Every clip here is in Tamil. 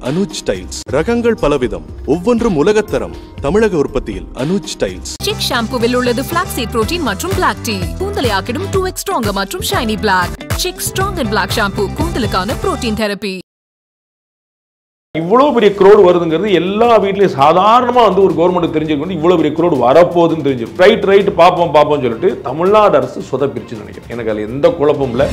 அனுஜ் டைல்ஸ் ரகங்கள் பலவிதம், ஒவ்வொன்றும் உலகத்தரம். தமிழக உற்பத்தியில் அனுஜ் டைல்ஸ். சிக் ஷாம்புவில் உள்ளது ஃபிளாக்ஸீட் புரோட்டீன் மற்றும் பிளாக் டீ. கூந்தலை ஆக்கிடும் 2x ஸ்ட்ராங்கர் மற்றும் shiny black. Chik strong and black shampoo கூந்தலுக்கான புரோட்டீன் தெரப்பி. இவ்வளவு பெரிய க்ரௌட் வருதுங்கிறது எல்லா வீட்லயும் சாதாரணமா ஒரு கவர்மெண்ட் தெரிஞ்சுக்கணும். இவ்வளவு பெரிய க்ரௌட் வரப்போகுதுன்னு தெரிஞ்சு ரைட் பார்ப்போம் சொல்லிட்டு தமிழ்நாடு அரசு சொதப்பிருச்சுன்னு நினைக்கிறேன். எனக்கு அதுல எந்த குழப்பமும் இல்லை.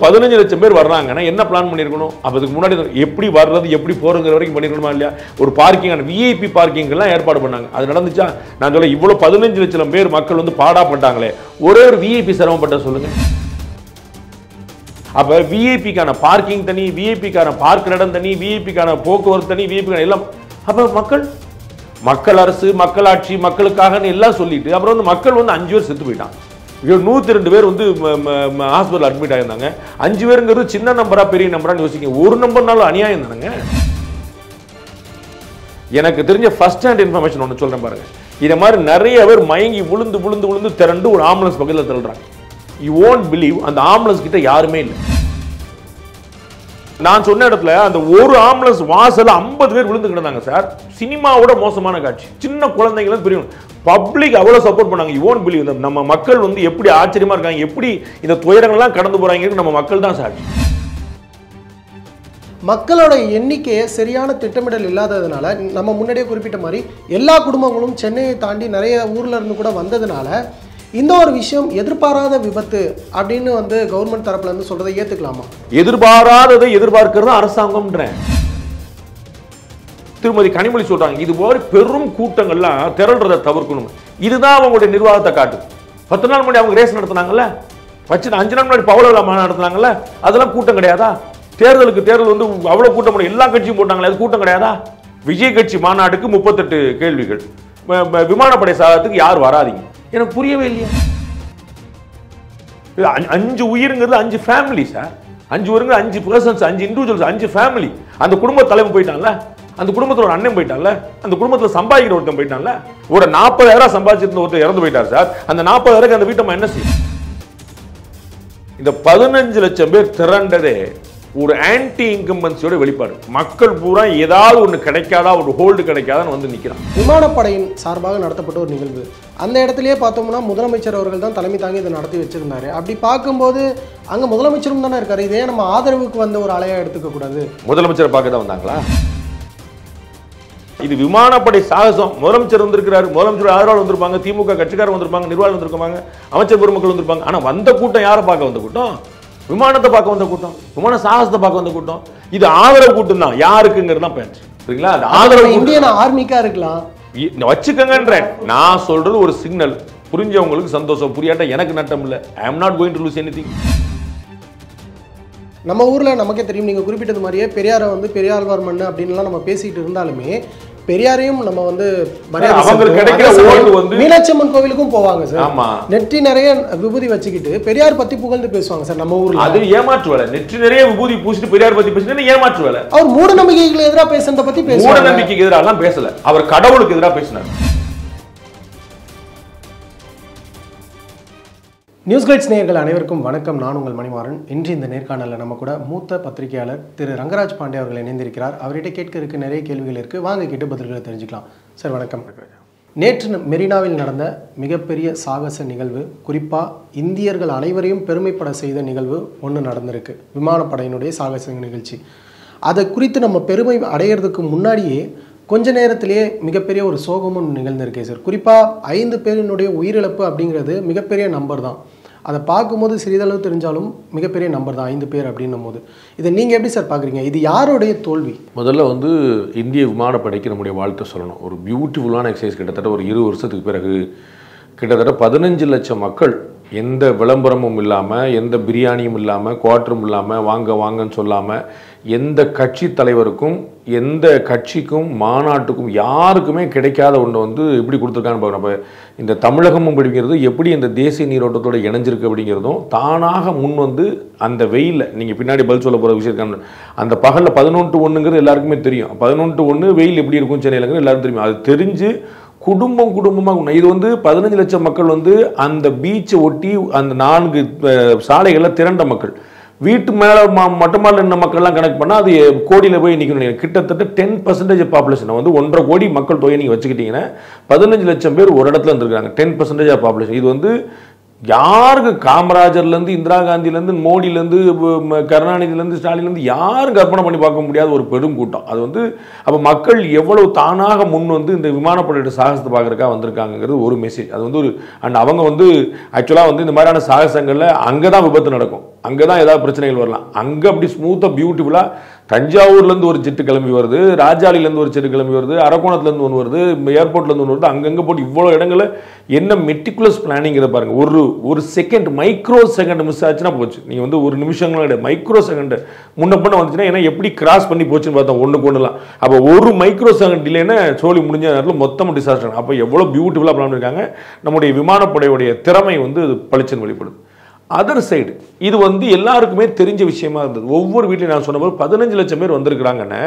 15 லட்சம் பேர் வர்றாங்கன்னா என்ன பிளான் பண்ணிருக்கணும்? அதுக்கு முன்னாடி எப்படி வர்றது எப்படி போறங்கிற வரைக்கும் பண்ணிருக்கணுமா இல்லையா? ஒரு பார்க்கிங், விஐபி பார்க்கிங் எல்லாம் ஏற்பாடு பண்ணாங்க. அது நடந்துச்சா? நான் சொல்ல இவ்வளவு 15 லட்சம் பேர் மக்கள் பாடாப்பட்டாங்களே, ஒரே ஒரு விஐபி சிரமப்பட்ட சொல்லுங்க. அப்ப விஐபிக்கான பார்க்கிங் தனி, விஐபிக்கான பார்க் இடம் தனி, விஐபிக்கான போக்குவரத்து தனி, விஐபிக்கான எல்லாம். அப்ப மக்கள் அரசு, மக்களாட்சி, மக்களுக்காக எல்லாம் சொல்லிட்டு அப்புறம் மக்கள் 5 பேர் செத்து போயிட்டான். 102 பேர் ஹாஸ்பிட்டல் அட்மிட் ஆயிருந்தாங்க. 5 பேருங்கிறது சின்ன நம்பரா பெரிய நம்பரான்னு யோசிக்க. ஒரு நம்பர்னாலும் அநியாயம் தானுங்க. எனக்கு தெரிஞ்ச ஃபர்ஸ்ட் ஹேண்ட் இன்ஃபர்மேஷன் ஒன்று சொல்றேன் பாருங்க. இதை மாதிரி நிறைய பேர் மயங்கி விழுந்து திரண்டு ஒரு ஆம்புலன்ஸ் பக்கத்தில் தள்ளுறாங்க. யூ ஓன்ட் பிலீவ், அந்த ஆம்புலன்ஸ் கிட்ட யாருமே இல்லை. நான் சொன்ன இடத்துல அந்த ஒரு ஆம்புலன்ஸ் வாசல்ல 50 பேர் விழுந்து கிடந்தாங்க சார். சினிமாவோட மோசமான காட்சி. சின்ன குழந்தைங்களும் பெரிய பப்ளிக் அவ்வளவு சப்போர்ட் பண்ணாங்க. You won't believe. நம்ம மக்கள் எப்படி ஆச்சரியமா இருக்காங்க, எப்படி இந்த துயரங்கள்லாம் கடந்து போறாங்க. நம்ம மக்கள் தான் சாட்சி. மக்களோட எண்ணிக்கையை சரியான திட்டமிடல் இல்லாததுனால, நம்ம முன்னாடியே குறிப்பிட்ட மாதிரி எல்லா குடும்பங்களும் சென்னையை தாண்டி நிறைய ஊர்ல இருந்து கூட வந்ததுனால இந்த ஒரு விஷயம் எதிர்பாராத விபத்து அப்படின்னு கவர்மெண்ட் தரப்புல இருந்து சொல்றதை ஏத்துக்கலாமா? எதிர்பாராததை எதிர்பார்க்கிறது அரசாங்கம். திருமதி கனிமொழி சொல்றாங்க, இது போல பெரும் கூட்டங்கள்லாம் திரள்றதை தவிர்க்கணும். இதுதான் அவங்களுடைய நிர்வாகத்தை காட்டுது. 10 நாள் முன்னாடி அவங்க ரேஸ் நடத்தினாங்கல்ல, 5 நாள் முன்னாடி பவள விழா நடத்தினாங்கல்ல, அதெல்லாம் கூட்டம் கிடையாதா? தேர்தல் அவ்வளவு கூட்டம், எல்லா கட்சியும் போட்டாங்களே, அது கூட்டம் கிடையாதா? விஜய் கட்சி மாநாட்டுக்கு 38 கேள்விகள், விமானப்படை சாதத்துக்கு யார் வராதீங்க. எனக்கு புரியவே இல்லையா? 5 உயிருங்கிறது 5 family sir. 5 உயிருங்க 5 persons, 5 individuals, 5 family. அந்த குடும்ப தலைவர் போயிட்டான்ல, அந்த குடும்பத்தில் ஒரு அண்ணன் போயிட்டான்ல, அந்த குடும்பத்தில் சம்பாதிக்கிற ஒருத்தன் போயிட்டான்ல. ஒரு 40,000 சம்பாதிச்சிருந்த ஒருத்தர் இறந்து போயிட்டார் சார். அந்த 40,000 அந்த வீட்டை என்ன செய்யும்? இந்த 15 லட்சம் பேர் திரண்டதே ஒரு ஆன்டி இன்கம்பன்சியோட வெளிப்பாடு. மக்கள் பூரா ஏதாவது ஒன்று கிடைக்காதா, ஒரு ஹோல்டு கிடைக்காதான்னு நிற்கிறான். விமானப்படையின் சார்பாக நடத்தப்பட்ட ஒரு நிகழ்வு. அந்த இடத்துலயே பார்த்தோம்னா முதலமைச்சர் அவர்கள் தான் தலைமை தாங்கி இதை நடத்தி வச்சிருந்தாரு. அப்படி பார்க்கும்போது அங்க முதலமைச்சரும் தானே இருக்காரு. இதே நம்ம ஆதரவுக்கு வந்த ஒரு அலையா எடுத்துக்க கூடாது. முதலமைச்சரை பார்க்க தான் வந்தாங்களா? இது விமானப்படை சாகசம். முதலமைச்சர் வந்திருக்கிறாரு, முதலமைச்சர் ஆதரவாளர் வந்திருப்பாங்க, திமுக கட்சிக்காரர் வந்திருப்பாங்க, நிர்வாகம் வந்திருப்பாங்க, அமைச்சர் பெருமக்கள் வந்திருப்பாங்க. ஆனா வந்த கூட்டம் யாரை பார்க்க வந்த கூட்டம்? விமானத்தை பார்க்க வந்த கூட்டம், விமான சாகசத்தை பார்க்க வந்த கூட்டம். இது ஆதரவு கூட்டம் தான். யாருக்குங்கிறது தான் பேச்சு. சரிங்களா? ஆதரவு இந்தியன் ஆர்மிக்கா இருக்கலாம் வச்சுக்கங்கன்ற. நான் சொல்றது ஒரு சிக்னல். புரிஞ்சவங்களுக்கு சந்தோஷம், புரியாட்ட எனக்கு நட்டம் இல்லை. I am not going to lose anything. நம்ம ஊர்ல நமக்கே தெரியும், நீங்க குறிப்பிட்டது மாதிரியே பெரியாரை பெரியாழ்வார் மண்ணு அப்படின்லாம் நம்ம பேசிட்டு இருந்தாலுமே, பெரியாரையும் நம்ம மீனாட்சி அம்மன் கோவிலுக்கும் போவாங்க சார். நெற்றி நிறைய விபூதி வச்சுக்கிட்டு பெரியார் பத்தி புகழ்ந்து பேசுவாங்க சார் நம்ம ஊர்ல. அது ஏமாற்று வேலை. நெற்றி நிறைய விபூதி பூசிட்டு பெரியார் பத்தி பேசுறது ஏமாற்று வேலை. அவர் மூட நம்பிக்கைகளுக்கு எதிராக பேசுறத பத்தி பேசுவாங்க. மூட நம்பிக்கைக்கு எதிராக பேசல, அவர் கடவுளுக்கு எதிராக பேசினார். நியூஸ் கிளிட்ஸ் நேயர்கள் அனைவருக்கும் வணக்கம். நான் உங்கள் மணிமாறன். இன்று இந்த நேர்காணலில் நம்ம கூட மூத்த பத்திரிகையாளர் திரு ரங்கராஜ் பாண்டே அவர்கள் இணைந்திருக்கிறார். அவர்கிட்ட கேட்க நிறைய கேள்விகள் இருக்குது. வாங்க கேட்டு பதில்களை தெரிஞ்சுக்கலாம். சார் வணக்கம். நேற்று மெரினாவில் நடந்த மிகப்பெரிய சாகச நிகழ்வு, குறிப்பாக இந்தியர்கள் அனைவரையும் பெருமைப்பட செய்த நிகழ்வு ஒன்று நடந்திருக்கு. விமானப்படையினுடைய சாகச நிகழ்ச்சி. அதை குறித்து நம்ம பெருமை அடையிறதுக்கு முன்னாடியே கொஞ்ச நேரத்திலேயே மிகப்பெரிய ஒரு சோகமும் நிகழ்ந்திருக்கே சார். குறிப்பாக 5 பேரினுடைய உயிரிழப்பு அப்படிங்கிறது மிகப்பெரிய நம்பர் தான். அதை பார்க்கும்போது சிறிதளவு தெரிஞ்சாலும் மிகப்பெரிய நம்பர் தான் 5 பேர் அப்படின்னும் போது. இதை நீங்கள் எப்படி சார் பார்க்குறீங்க? இது யாருடைய தோல்வி? முதல்ல இந்திய விமானப்படைக்கு நம்முடைய வாழ்த்து சொல்லணும். ஒரு பியூட்டிஃபுல்லான எக்ஸசைஸ். கிட்டத்தட்ட ஒரு 20 வருஷத்துக்கு பிறகு கிட்டத்தட்ட 15 லட்சம் மக்கள் எந்த விளம்பரமும் இல்லாமல், எந்த பிரியாணியும் இல்லாமல், குவார்ட்டரும் இல்லாமல், வாங்கன்னு சொல்லாமல், எந்த கட்சி தலைவருக்கும் எந்த கட்சிக்கும் மாநாட்டுக்கும் யாருக்குமே கிடைக்காத ஒன்று எப்படி கொடுத்துருக்கான்னு பார்க்கணும். இந்த தமிழகமும் அப்படிங்கிறது எப்படி இந்த தேசிய நீரோட்டத்தோடு இணைஞ்சிருக்கு அப்படிங்கிறதும் தானாக முன் அந்த வெயிலில் நீங்கள் பின்னாடி பதில் சொல்ல போகிற விஷயத்துக்கான அந்த பகலில் 11:1 எல்லாருக்குமே தெரியும். 11:1 வெயில் எப்படி இருக்கும் சென்னையிலங்கிறது எல்லாருக்கும் தெரியும். அது தெரிஞ்சு குடும்பமாக இது 15 லட்சம் மக்கள் அந்த பீச்சை ஒட்டி அந்த 4 சாலைகளில் திரண்ட மக்கள். வீட்டு மேலே மட்டுமால இருந்த மக்கள்லாம் கணக்கு பண்ணால் அது கோடியில் போய் நிற்கணும். கிட்டத்தட்ட 10% பாப்புலேஷன் வந்து 1.5 கோடி மக்கள் தொகை நீங்கள் வச்சுக்கிட்டீங்கன்னா 15 லட்சம் பேர் ஒரு இடத்துல இருந்திருக்காங்க. 10% ஆஃப் பாப்புலேஷன். இது வந்து யாருக்கு காமராஜர்லேருந்து இந்திரா காந்திலேருந்து மோடியிலேருந்து கருணாநிதியிலேருந்து ஸ்டாலின்லேருந்து யாரும் கற்பனை பண்ணி பார்க்க முடியாத ஒரு பெரும் கூட்டம். அது வந்து அப்போ மக்கள் எவ்வளவு தானாக முன் வந்து இந்த விமானப்படையோட சாகசத்தை பார்க்குறக்கா வந்திருக்காங்கிறது ஒரு மெசேஜ். அது வந்து ஒரு அண்ட் அவங்க வந்து ஆக்சுவலாக வந்து இந்த மாதிரியான சாகசங்களில் அங்கே தான் விபத்து நடக்கும், அங்கே தான் ஏதாவது பிரச்சனைகள் வரலாம். அங்கே அப்படி ஸ்மூத்தாக பியூட்டிஃபுல்லாக தஞ்சாவூர்லேருந்து ஒரு ஜெட்டு கிளம்பி வருது, ராஜாலிலேருந்து ஒரு ஜெட்டு கிளம்பி வருது, அரக்கோணத்துலேருந்து ஒன்று வருது, ஏர்போர்ட்லேருந்து ஒன்று வருது, அங்கங்கே போட்டு இவ்வளோ இடங்களில் என்ன மெட்டிகுலஸ் பிளானிங்கிறத பாருங்கள். ஒரு செகண்ட் மைக்ரோ செகண்ட் மிஸ் ஆச்சுன்னா போச்சு. நீங்கள் வந்து ஒரு நிமிஷங்களும் கிடையாது, மைக்ரோ செகண்ட் முன்ன பண்ண வந்துச்சுன்னா ஏன்னா எப்படி கிராஸ் பண்ணி போச்சுன்னு பார்த்தோம் ஒன்றுக்கு ஒன்றுலாம். அப்போ ஒரு மைக்ரோ செகண்ட் டிலேன்னா சோழி முடிஞ்ச நேரத்தில் மொத்தமாக டிசாஸ்டர். அப்போ எவ்வளோ பியூட்டிஃபுல்லாக பிளான் பண்ணியிருக்காங்க. நம்முடைய விமானப்படையுடைய திறமை வந்து பளிச்சுன்னு வெளிப்படுது. அதர் சைடு இது வந்து எல்லாருக்குமே தெரிஞ்ச விஷயமா இருந்தது. ஒவ்வொரு வீட்லையும் நான் சொன்ன போது 15 லட்சம் பேர் வந்திருக்கிறாங்கன்னா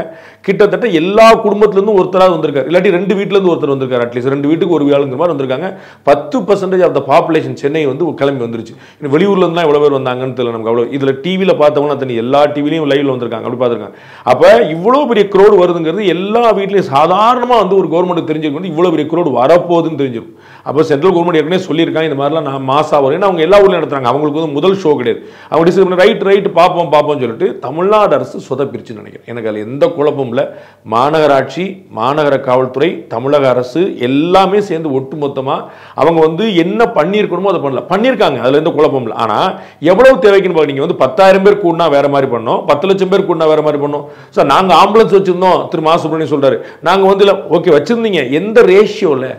கிட்டத்தட்ட எல்லா குடும்பத்திலேருந்து ஒருத்தராக வந்திருக்காரு, இல்லாட்டி 2 வீட்டிலேருந்து ஒருத்தர் வந்திருக்காரு. அட்லீஸ்ட் 2 வீட்டுக்கு ஒரு ஆளுங்கிற மாதிரி வந்திருக்காங்க. 10% ஆஃப் த பாப்புலேஷன் சென்னை வந்து கிளம்பி வந்துருச்சு. வெளியூர்ல இருந்தால் எவ்வளோ பேர் வந்தாங்கன்னு தெரியல நமக்கு. அவ்வளோ இதில் டிவியில் பார்த்தவங்கன்னா தனி எல்லா டிவிலையும் லைவ்ல வந்திருக்காங்க, அப்படி பார்த்துருக்காங்க. அப்போ இவ்வளோ பெரிய க்ரௌடு வருதுங்கிறது எல்லா வீட்லையும் சாதாரணமாக வந்து ஒரு கவர்மெண்ட் தெரிஞ்சுக்க வந்து இவ்வளோ பெரிய க்ரௌடு வரப்போகுதுன்னு தெரிஞ்சிடும். அப்போ சென்ட்ரல் கவர்மெண்ட் ஏற்கனவே சொல்லியிருக்காங்க இந்த மாதிரிலாம் நான் மாசா வரும். அவங்க எல்லா ஊர்லையும் நடத்துறாங்க, அவங்களுக்கு வந்து முதல் ஷோ கிடையாது. அவங்க டிசைட் ரைட் பார்ப்போம் சொல்லிட்டு தமிழ்நாடு அரசு சொதப்பிருச்சு நினைக்கிறேன். எனக்கு அதில் எந்த குழப்பமும் இல்லை. மாநகராட்சி, மாநகர காவல்துறை, தமிழக அரசு எல்லாமே சேர்ந்து ஒட்டுமொத்தமாக அவங்க வந்து என்ன பண்ணியிருக்கணுமோ அதை பண்ணியிருக்காங்க. அதில் எந்த குழப்பம் இல்லை. ஆனால் எவ்வளவு தேவைக்குன்னு பார்க்க நீங்கள் வந்து 10,000 பேர் கூடனா வேற மாதிரி பண்ணோம், 10 லட்சம் பேர் கூடனா வேற மாதிரி பண்ணோம். சார் நாங்கள் ஆம்புலன்ஸ் வச்சிருந்தோம், திரு மா சுப்ரமணியன் சொல்றாரு. நாங்கள் வந்து இல்லை ஓகே வச்சிருந்தீங்க, எந்த ரேஷியோவில்?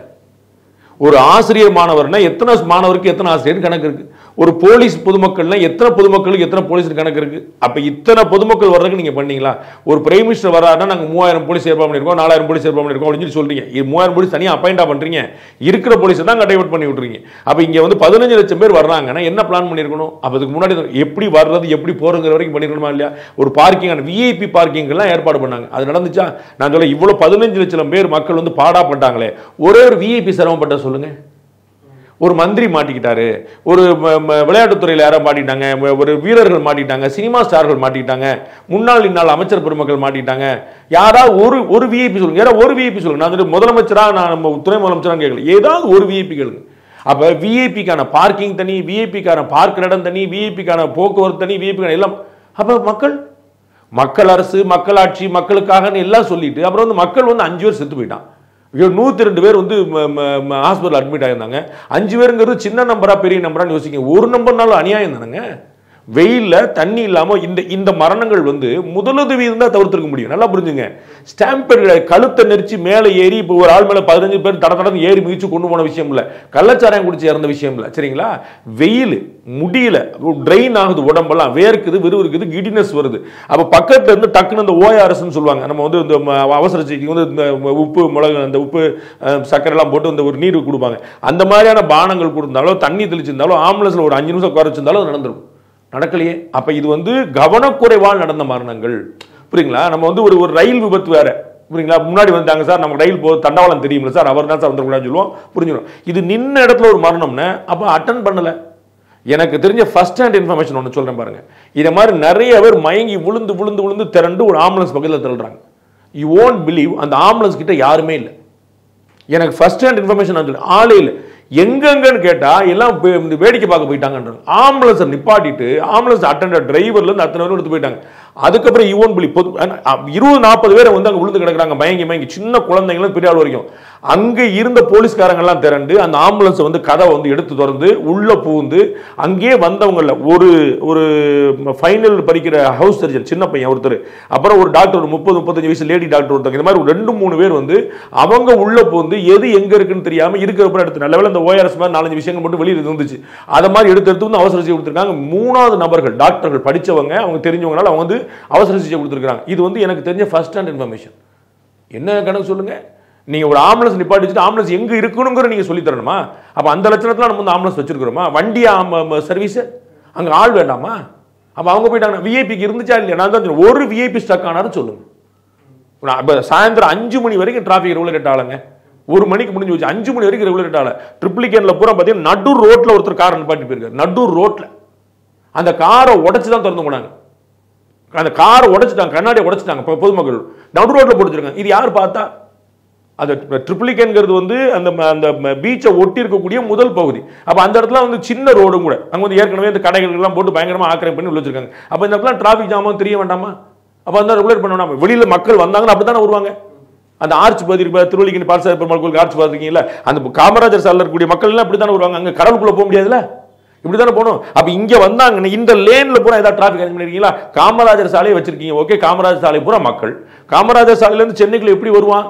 ஒரு ஆசிரியர் மாணவர்னா எத்தனை மாணவருக்கு எத்தனை ஆசிரியர் கணக்கு இருக்கு? ஒரு போலீஸ் பொதுமக்கள்னா எத்தனை பொதுமக்களுக்கு எத்தனை போலீஸ் கணக்கு இருக்கு? அப்ப இத்தனை பொதுமக்கள் வர்றதுக்கு நீங்க பண்ணீங்களா? ஒரு பிரைம் மினிஸ்டர் வராருன்னா நாங்க 3000 போலீஸ் ஏற்பாடு பண்ணிருக்கோம், 4000 போலீஸ் ஏற்பாடு பண்ணிருக்கோம் அப்படின்னு சொல்றீங்க. 3000 போலீஸ் தனியாக அப்பாயிண்டா பண்றீங்க, இருக்கிற போலீஸை தான் டைவர்ட் பண்ணி விட்டுறீங்க. அப்ப இங்க வந்து 15 லட்சம் பேர் வர்றாங்கன்னா என்ன பிளான் பண்ணிருக்கணும்? அப்ப அதுக்கு முன்னாடி எப்படி வர்றது எப்படி போறங்கிற வரைக்கும் பண்ணிருக்கணுமா இல்லையா? ஒரு பார்க்கிங் விஐபி பார்க்கிங் எல்லாம் ஏற்பாடு பண்ணாங்க. அது நடந்துச்சா? நான் சொல்ல இவ்வளவு 15 லட்சம் பேர் மக்கள் வந்து பாடா பட்டாங்களே, ஒரே ஒரு விஐபி சிரமப்பட்ட சொல்லுங்க. ஒரு மந்திரி மாட்டிக்கிட்டாரு, ஒரு விளையாட்டுத்துறையில் யாரோ மாட்டிட்டாங்க, ஒரு வீரர்கள் மாட்டிட்டாங்க, சினிமா ஸ்டார்கள் மாட்டிட்டாங்க, முன்னாள் இந்நாள் அமைச்சர் பெருமக்கள் மாட்டிட்டாங்க. யாராவது ஒரு விஐபி சொல்லுங்க, யாராவது ஒரு விஐபி சொல்லுங்க. நான் முதலமைச்சரா நான் நம்ம துணை முதலமைச்சரா கேட்கல, ஏதாவது ஒரு விஐபி கேளுங்க. அப்ப விஐபிக்கான பார்க்கிங் தனி, விஐபிக்கான பார்க்கிற இடம் தனி, விஐபிக்கான போக்குவரத்து தனி, விஐபிக்கான எல்லாம். அப்ப மக்கள் அரசு, மக்களாட்சி, மக்களுக்காக எல்லாம் சொல்லிட்டு அப்புறம் வந்து மக்கள் வந்து 5 பேர் செத்து போயிட்டான். 102 பேர் வந்து ஹாஸ்பிட்டல் அட்மிட் ஆயிருந்தாங்க. 5 பேருங்கிறது சின்ன நம்பரா பெரிய நம்பரான்னு யோசிக்க. ஒரு நம்பர்னாலும் அநியாயம் தானுங்க. வெயில்ல தண்ணி இல்லாம இந்த மரணங்கள் வந்து முதலுதவி இருந்தா தவிர்த்திருக்க முடியும். நல்லா புரிஞ்சுங்க. ஸ்டாம்பேட் கழுத்தை நெரிச்சு மேலே ஏறி இப்போ ஒரு ஆள் மேல 15 பேர் தடன்னு ஏறி மிதிச்சு கொண்டு போன விஷயம் இல்ல, கள்ளச்சாராயம் குடிச்சு இறந்த விஷயம் இல்ல. சரிங்களா? வெயில் முடியல, ட்ரெயின் ஆகுது, உடம்பெல்லாம் வேர்க்குது, விறுவிறுக்குது, கிடினஸ் வருது. அப்ப பக்கத்துல இருந்து டக்குன்னு இந்த ORS சொல்லுவாங்க, நம்ம வந்து இந்த அவசர சிகிச்சைக்கு வந்து இந்த உப்பு மிளகு அந்த உப்பு சர்க்கரை எல்லாம் போட்டு இந்த ஒரு நீர் கொடுப்பாங்க. அந்த மாதிரியான பானங்கள் கொடுத்தாலோ தண்ணி தெளிச்சிருந்தாலும் ஆம்புலன்ஸ்ல ஒரு 5 நிமிஷம் குறைச்சிருந்தாலும் நடந்துரும். நடக்கலையே. அப்ப இது வந்து கவனக்குறைவால் நடந்த மரணங்கள். புரியுங்களா? நம்ம வந்து ஒரு ரயில் விபத்து வேற. புரியுங்களா? முன்னாடி வந்தாங்க சார், நமக்கு ரயில் போது தண்டவாளம் தெரியுமில்ல சார், அவர் தான் சார் வந்துடக்கூடாதுன்னு சொல்லுவோம். புரிஞ்சுக்கணும். இது நின்ன இடத்துல ஒரு மரணம்னா அப்ப அட்டன் பண்ணல. எனக்கு தெரிஞ்ச ஃபர்ஸ்ட் ஹேண்ட் இன்ஃபர்மேஷன் ஒன்று சொல்றேன் பாருங்க. இதை மாதிரி நிறைய பேர் மயங்கி விழுந்து விழுந்து விழுந்து திரண்டு ஒரு ஆம்புலன்ஸ் பக்கத்தில் தள்ளுறாங்க. யூ ஓன்ட் பிலீவ், அந்த ஆம்புலன்ஸ் கிட்ட யாருமே இல்லை. எனக்கு ஃபர்ஸ்ட் ஹேண்ட் இன்ஃபர்மேஷன் ஆளே இல்லை. எங்கன்னு கேட்டா எல்லாம் வேடிக்கை பார்க்க போயிட்டாங்க. ஆம்புலன்ஸ் நிப்பாட்டிட்டு ஆம்புலன்ஸ் அட்டெண்டர் டிரைவர்ல இருந்து அத்தனை பேரும் எடுத்து போயிட்டாங்க. அதுக்கப்புறம் ஈவன் பிலி 20-40 பேரை வந்து அங்க விழுந்து கிடக்குறாங்க, மயங்கி சின்ன குழந்தைங்களும் பெரிய ஆள் வரைக்கும். அங்க இருந்த போலீஸ்காரங்க எல்லாம் திரண்டு அந்த ஆம்புலன்ஸ் வந்து கதை வந்து எடுத்து திறந்து உள்ள பூந்து அங்கேயே வந்தவங்கள ஒரு ஃபைனல் படிக்கிற ஹவுஸ் சர்ஜன் சின்ன பையன் ஒருத்தர், அப்புறம் ஒரு டாக்டர் ஒரு 30-35 வயசு லேடி டாக்டர் ஒருத்தங்க, இந்த மாதிரி 2-3 பேர் வந்து அவங்க உள்ள பூந்து எது எங்க இருக்குன்னு தெரியாம இருக்கிற எடுத்து நல்ல வேலை இந்த ORS மாதிரி 4-5 விஷயங்கள் மட்டும் வெளியில் இருந்துச்சு. அதை மாதிரி எடுத்து வந்து அவசர சிகிச்சை கொடுத்துருக்காங்க. 3வது நபர்கள் டாக்டர்கள் படிச்சவங்க, அவங்க தெரிஞ்சவங்களால அவங்க வந்து அவசர சிகிச்சை கொடுத்துருக்காங்க. இது வந்து எனக்கு தெரிஞ்ச ஃபர்ஸ்ட் ஹேண்ட் இன்ஃபர்மேஷன். என்ன கணக்கு சொல்லுங்க? நீங்க ஒரு ஆம்புலன்ஸ் நிப்பாட்டி வச்சுட்டு ஆம்புலன்ஸ் எங்க இருக்கணுங்கிற நீங்க சொல்லி தரணுமா? அப்ப அந்த லட்சணத்துல நம்ம வந்து ஆம்புலன்ஸ் வச்சிருக்கிறோமா? வண்டி சர்வீஸ் அங்க ஆள் வேண்டாமா? அப்ப அவங்க போயிட்டாங்க. விஐபிக்கு இருந்துச்சா இல்லையா? நான் தான் ஒரு விஐபி ஸ்டக் ஆனாலும் சொல்லுங்க. சாயந்தரம் 5 மணி வரைக்கும் டிராபிக் ரெகுலேட் ஆளுங்க. 1 மணிக்கு முடிஞ்சு வச்சு 5 மணி வரைக்கும் ரெகுலேட் ஆகல. ட்ரிபிளிகேன்ல பூரா பார்த்தீங்கன்னா நடு ரோட்ல ஒருத்தர் கார் நிப்பாட்டி போயிருக்காரு. நடு ரோட்ல அந்த காரை உடைச்சு தான் திறந்து போனாங்க. அந்த காரை உடைச்சிட்டாங்க, கண்ணாடியை உடைச்சிட்டாங்க பொதுமக்கள், நடு ரோட்ல போட்டுருக்காங்க. இது யார் பார்த்தா? அந்த ட்ரிப்ளிகேன்ங்கிறது வந்து அந்த அந்த பீச்சை ஒட்டி இருக்கக்கூடிய முதல் பகுதி. அப்ப அந்த இடத்துல வந்து சின்ன ரோடும் கூட, அங்க வந்து ஏற்கனவே இந்த கடைகள் எல்லாம் போட்டு பயங்கரமா ஆக்கிரமிப்பு பண்ணி வச்சிருக்காங்க. அப்ப இந்த இடத்துல டிராபிக் ஜாமும் தெரிய வேண்டாமா? அப்ப அந்த ரெகுலேட் பண்ண வேண்டாமா? வெளியில மக்கள் வந்தாங்கன்னா அப்படித்தானே வருவாங்க. அந்த ஆர்ச் பகுதி திருவள்ளிக்கணி பாலசாமி பெருமாள் கோயிலுக்கு ஆர்ச் பார்த்துருக்கீங்களா? அந்த காமராஜர் சாலையில் இருக்கக்கூடிய மக்கள் எல்லாம் இப்படித்தானே வருவாங்க. அங்க கடலுக்குள்ள போக முடியாதுல்ல, இப்படித்தானே போகணும். அப்ப இங்க வந்தாங்க, இந்த லேன்ல பூரா ஏதாவது டிராபிக் அரேஞ்ச் பண்ணிருக்கீங்களா? காமராஜர் சாலையை வச்சிருக்கீங்க, ஓகே. காமராஜர் சாலை பூரா மக்கள், காமராஜர் சாலையில இருந்து சென்னைக்குள்ள எப்படி வருவான்?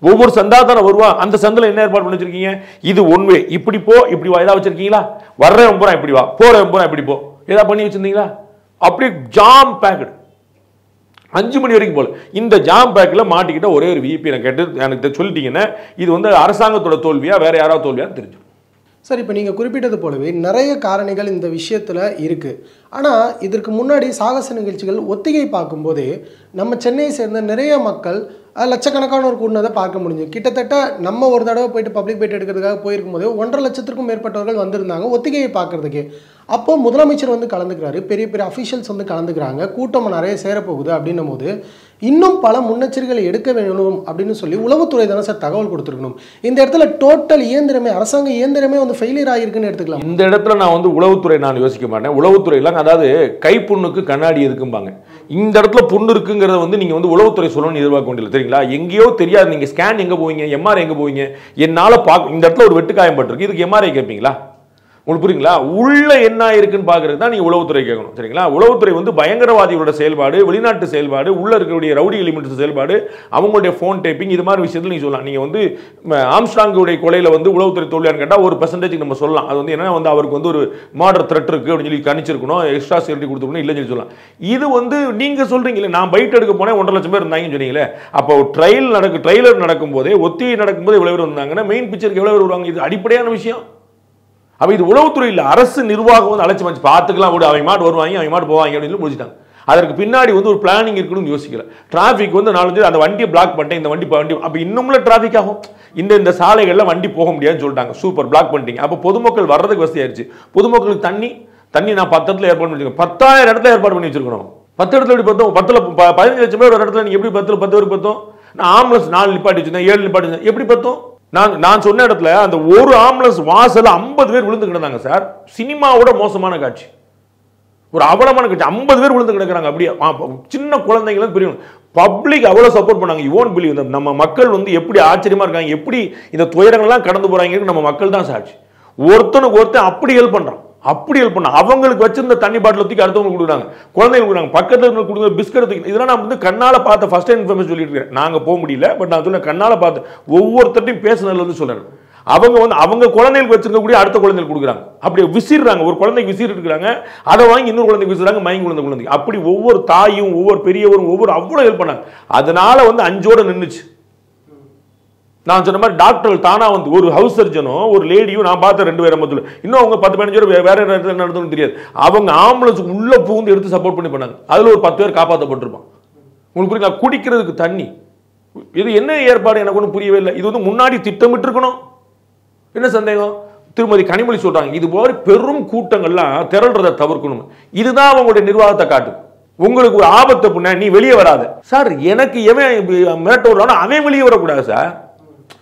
ஒவ்வொரு சந்தா தானே வருவான். அந்த சந்தில என்ன ஏற்பாடு பண்ணி வச்சிருக்கீங்க? இது ஒன் வே, இப்படி போ இப்படி வா, ஏதாவது வச்சிருக்கீங்களா? வர்றவன் பூரா இப்படி வா, போறவன் பூரா இப்படி போ, ஏதாவது பண்ணி வச்சிருந்தீங்களா? அப்படி ஜாம் பேக்கடு 5 மணி வரைக்கும் போல. இந்த ஜாம் பேக்ல மாட்டிக்கிட்ட ஒரே ஒரு விபி நான் கேட்டு எனக்கு சொல்லிட்டீங்கன்னா இது வந்து அரசாங்கத்தோட தோல்வியா வேற யாராவது தோல்வியான்னு தெரிஞ்சு. சார், இப்போ நீங்கள் குறிப்பிட்டது போலவே நிறைய காரணிகள் இந்த விஷயத்தில் இருக்குது. ஆனால் இதற்கு முன்னாடி சாகச நிகழ்ச்சிகள் ஒத்திகை பார்க்கும்போதே நம்ம சென்னையை சேர்ந்த நிறைய மக்கள் லட்சக்கணக்கானோர் கூடினதை பார்க்க முடிஞ்சு. கிட்டத்தட்ட நம்ம ஒரு தடவை போயிட்டு பப்ளிக் பேட் எடுக்கிறதுக்காக போயிருக்கும் போதே 1.5 லட்சத்திற்கும் மேற்பட்டவர்கள் வந்திருந்தாங்க ஒத்திகையை பார்க்கறதுக்கு. அப்போ முதலமைச்சர் வந்து கலந்துக்கிறாரு, பெரிய பெரிய அஃபிஷியல்ஸ் வந்து கலந்துக்கிறாங்க, கூட்டம் நிறைய சேரப்போகுது அப்படின்னும் போது இன்னும் பல முன்னெச்சரிக்கைகளை எடுக்க வேணும் அப்படின்னு சொல்லி உளவுத்துறை தானே சார் தகவல் கொடுத்துருக்கணும். இந்த இடத்துல டோட்டல் இயந்திரமே, அரசாங்க இயந்திரமே வந்து ஃபெயிலியர் ஆகிருக்குன்னு எடுத்துக்கலாம். இந்த இடத்துல நான் வந்து உளவுத்துறை நான் யோசிக்க மாட்டேன். உளவுத்துறையெல்லாம் அதாவது கைப்புண்ணுக்கு கண்ணாடி இருக்கும்பாங்க. இந்த இடத்துல புண்ணு இருக்குங்கிறத வந்து நீங்க வந்து உளவுத்துறை சொல்லணும்னு எதிர்பார்க்க வேண்டியது தெரியுங்களா? எங்கேயோ தெரியாது. நீங்க ஸ்கேன் எங்க போவீங்க, எம்ஆர்ஐ எங்க போவீங்க? என்னால இந்த இடத்துல ஒரு வெட்டுக்காயம் பட்டிருக்கு, இதுக்கு எம்ஆர்ஐ கேட்பீங்களா? உங்களுக்கு புரியுங்களா? உள்ள என்ன இருக்குன்னு பாக்குறது தான் நீங்க உளவுத்துறை கேட்கணும், சரிங்களா? உளவுத்துறை வந்து பயங்கரவாதிகளோட செயல்பாடு, வெளிநாட்டு செயல்பாடு, உள்ள இருக்கக்கூடிய ரவுடி எலிமெண்ட்ஸ் செயல்பாடு, அவங்களுடைய போன் டேப்பிங், இது மாதிரி விஷயத்துல நீங்க சொல்லலாம். நீங்க வந்து ஆம்ஸ்ட்ராங்குடைய கொலையில வந்து உளவுத்துறை தோல்வியான்னு கேட்டா 1% நம்ம சொல்லலாம். அது வந்து என்ன வந்து அவருக்கு வந்து ஒரு மாடர் த்ரெட் இருக்கு அப்படின்னு சொல்லி கணிச்சிருக்கணும், எக்ஸ்ட்ரா செக்யூரிட்டி கொடுத்துருக்கணும், இல்லைன்னு சொல்லி சொல்லலாம். இது வந்து நீங்க சொல்றீங்களே, நான் பைட் எடுக்க போனேன் 1.5 லட்சம் பேர் இருந்தாங்கன்னு சொன்னீங்களே, அப்போ ட்ரெய்லர் நடக்கும் போதே, ஒத்திகை நடக்கும் போது எவ்வளவு பேர் வந்தாங்கன்னா மெயின் பிக்சருக்கு எவ்வளவு பேர் வருவாங்க? இது அடிப்படையான விஷயம். அப்ப இது உளவுத்துறை இல்ல, அரசு நிர்வாகம் வந்து அழைச்சி வச்சு பார்த்துக்கலாம், கூட அவங்க மாட்டு வருவாங்க, அவங்க மாட்டு போவாங்க அப்படின்னு முடிச்சிட்டாங்க. அதற்கு பின்னாடி வந்து ஒரு பிளானிங் இருக்கணும்னு யோசிக்கல. டிராபிக் வந்து 4 அந்த வண்டியை பிளாக் பண்ணிட்டேன், இந்த வண்டி அப்ப இன்னும்ல டிராபிக் ஆகும், இந்த சாலைகள்ல வண்டி போக முடியாதுன்னு சொல்லிட்டாங்க. சூப்பர், பிளாக் பண்ணிட்டீங்க. அப்ப பொதுமக்கள் வர்றதுக்கு வசதியாயிருச்சு. பொதுமக்களுக்கு தண்ணி நான் 10 இடத்துல ஏற்பாடு பண்ணி வச்சிருக்கேன், 10,000 இடத்துல ஏற்பாடு பண்ணி வச்சிருக்கணும். 10 இடத்துல எப்படி பார்த்தோம்? 15 லட்சம் பேர் ஒரு இடத்துல நீங்க எப்படி 10 பேர் பார்த்தோம்? நான் ஆம்புலன்ஸ் 4 நிப்பாட்டி வச்சிருந்தேன், 7 நிப்பாட்டி வச்சிருந்தேன், எப்படி பார்த்தோம்? நான் சொன்ன இடத்துல அந்த ஒரு ஆம்புலன்ஸ் வாசல்ல 50 பேர் விழுந்து கிடந்தாங்க சார். சினிமாவோட மோசமான காட்சி, ஒரு அவலமான காட்சி. 50 பேர் விழுந்து கிடக்குறாங்க. அப்படியே சின்ன குழந்தைங்களும் பெரிய பப்ளிக் அவ்வளவு சப்போர்ட் பண்ணாங்க. You won't believe. நம்ம மக்கள் வந்து எப்படி ஆச்சரியமா இருக்காங்க, எப்படி இந்த துயரங்கள்லாம் கடந்து போறாங்க. நம்ம மக்கள் தான் சாட்சி. ஒருத்தனுக்கு ஒருத்தன் அப்படி ஹெல்ப் பண்றான், அப்படி ஹெல்ப் பண்ண. அவங்களுக்கு வச்சிருந்த தண்ணி பாட்டில் தூக்கி அடுத்தவங்களுக்கு கொடுக்குறாங்க, குழந்தைங்களுக்கு கொடுக்குறாங்க, பக்கத்துல இருந்து கொடுக்குற பிஸ்கட் தூக்கி. இதெல்லாம் நான் வந்து கண்ணால பார்த்த ஃபர்ஸ்ட் இன்ஃபர்மேஷன் சொல்லிட்டு இருக்கேன். நாங்க போக முடியல, பட் நான் சொல்ல கண்ணால பார்த்து ஒவ்வொருத்தரையும் பேசுனதுல வந்து சொல்றேன். அவங்க வந்து அவங்க குழந்தைகளுக்கு வச்சிருக்கக்கூடிய அடுத்த குழந்தைகளுக்கு கொடுக்குறாங்க, அப்படி விசிறாங்க. ஒரு குழந்தைக்கு விசிறு இருக்கிறாங்க, அதை வாங்கி இன்னொரு குழந்தைக்கு விசிறாங்க, மயங்கி குழந்தைக்கு. அப்படி ஒவ்வொரு தாயும் ஒவ்வொரு பெரியவரும் ஒவ்வொரு அவ்வளவு ஹெல்ப் பண்ணாங்க. அதனால வந்து 5ஓட நின்றுச்சு. நான் சொன்ன மாதிரி டாக்டர்கள் தானா வந்து ஒரு ஹவுஸ் சர்ஜனும் ஒரு லேடியும் நான் பார்த்த 2 பேர் மொத்தம், இன்னும் அவங்க 10-15 பேர் வேற இடத்துல நடந்ததுன்னு தெரியாது. அவங்க ஆம்புலன்ஸ் உள்ள பூந்து எடுத்து சப்போர்ட் பண்ணி பண்ணாங்க. அதுல ஒரு 10 பேர் காப்பாற்றப்பட்டிருப்பான். உங்களுக்கு புரியுங்களா? குடிக்கிறதுக்கு தண்ணி, இது என்ன ஏற்பாடு எனக்கு ஒன்றும் புரியவே இல்லை. இது வந்து முன்னாடி திட்டமிட்டு இருக்கணும். என்ன சந்தேகம்? திருமதி கனிமொழி சொல்றாங்க, இது போல பெரும் கூட்டங்கள்லாம் திரள்றதை தவிர்க்கணும். இதுதான் அவங்களுடைய நிர்வாகத்தை காட்டு. உங்களுக்கு ஒரு ஆபத்து அப்படின்னா நீ வெளியே வராத சார். எனக்கு எவன் மிரட்ட விடுறானோ அவன் வெளியே வரக்கூடாது சார்.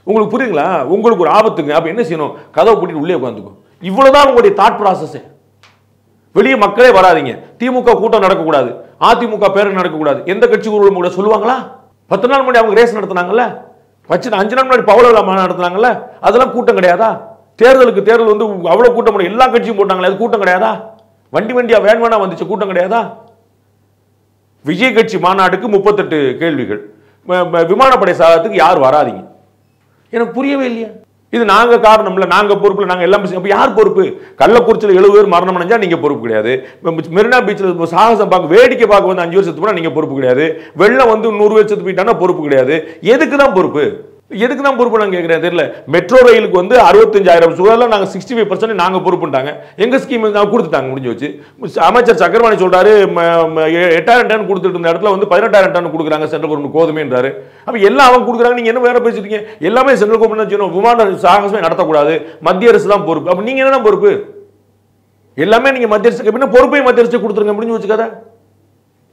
உங்களுக்கு புரியுங்களா? உங்களுக்கு ஒரு ஆபத்துங்க, அப்ப என்ன செய்யணும்? கதவை பூட்டிட்டு உள்ளே உட்காந்துக்கும். இவ்வளவுதான் உங்களுடைய தாட் ப்ராசஸ். வெளியே மக்களே வராதீங்க, திமுக கூட்டம் நடக்கக்கூடாது, அதிமுக பேரணி நடக்கக்கூடாது. எந்த கட்சி ஊர்வலம் கூட சொல்லுவாங்களா? 10 நாள் முன்னாடி அவங்க ரேஸ் நடத்தினாங்கல்ல, 5 நாள் முன்னாடி பவள விழா நடத்தினாங்கல்ல, அதெல்லாம் கூட்டம் கிடையாதா? தேர்தல் வந்து அவ்வளவு கூட்டம் முடியும், எல்லா கட்சியும் போட்டாங்களே, அது கூட்டம் கிடையாதா? வண்டியா வேணும்னா வந்துச்சு, கூட்டம் கிடையாதா? விஜய் கட்சி மாநாட்டுக்கு 38 கேள்விகள், விமானப்படை சாதத்துக்கு யார் வராதீங்க. எனக்கு புரியவே இல்லையா? இது நாங்க காரணம் இல்ல, நாங்க பொறுப்பு இல்ல, நாங்க எல்லாம். அப்ப யார் பொறுப்பு? கள்ளக்குறிச்சியில் 70 பேர் மரணம் அடைஞ்சா நீங்க பொறுப்பு கிடையாது. மெரினா பீச்சில் சாகசம் பார்க்க வேடிக்கை பார்க்க வந்து 5 வருஷத்துக்கு போனா நீங்க பொறுப்பு கிடையாது. வெள்ளம் வந்து 100 வருஷத்துக்கு போயிட்டானா பொறுப்பு கிடையாது. எதுக்கு தான் பொறுப்பு? எதுக்கு தான் பொறுப்பு நான் கேட்கிறேன் தெரியல. மெட்ரோ ரயிலுக்கு வந்து 65,000 சுவர்ல நாங்க 65% நாங்க பொறுப்புட்டாங்க. எங்க ஸ்கீம் நான் கொடுத்துட்டாங்க, முடிஞ்சு வச்சு. அமைச்சர் சக்கரவாணி சொல்றாரு 8,000 டன் கொடுத்துட்டு இருந்த இடத்துல வந்து 18,000 டன் கொடுக்குறாங்க சென்ட்ரல் கவர்மெண்ட் கோதுமைன்றாரு. அப்ப எல்லாம் அவங்க கொடுக்குறாங்க, நீங்க என்ன வேற பேசிட்டீங்க? எல்லாமே சென்ட்ரல் கவர்மெண்ட் விமான சாகசமே நடத்தக்கூடாது, மத்திய அரசு தான் பொறுப்பு. அப்ப நீங்க என்ன பொறுப்பு? எல்லாமே நீங்க மத்திய அரசு எப்படின்னா பொறுப்பையும் மத்திய அரசு கொடுத்துருங்க, முடிஞ்சு வச்சுக்காத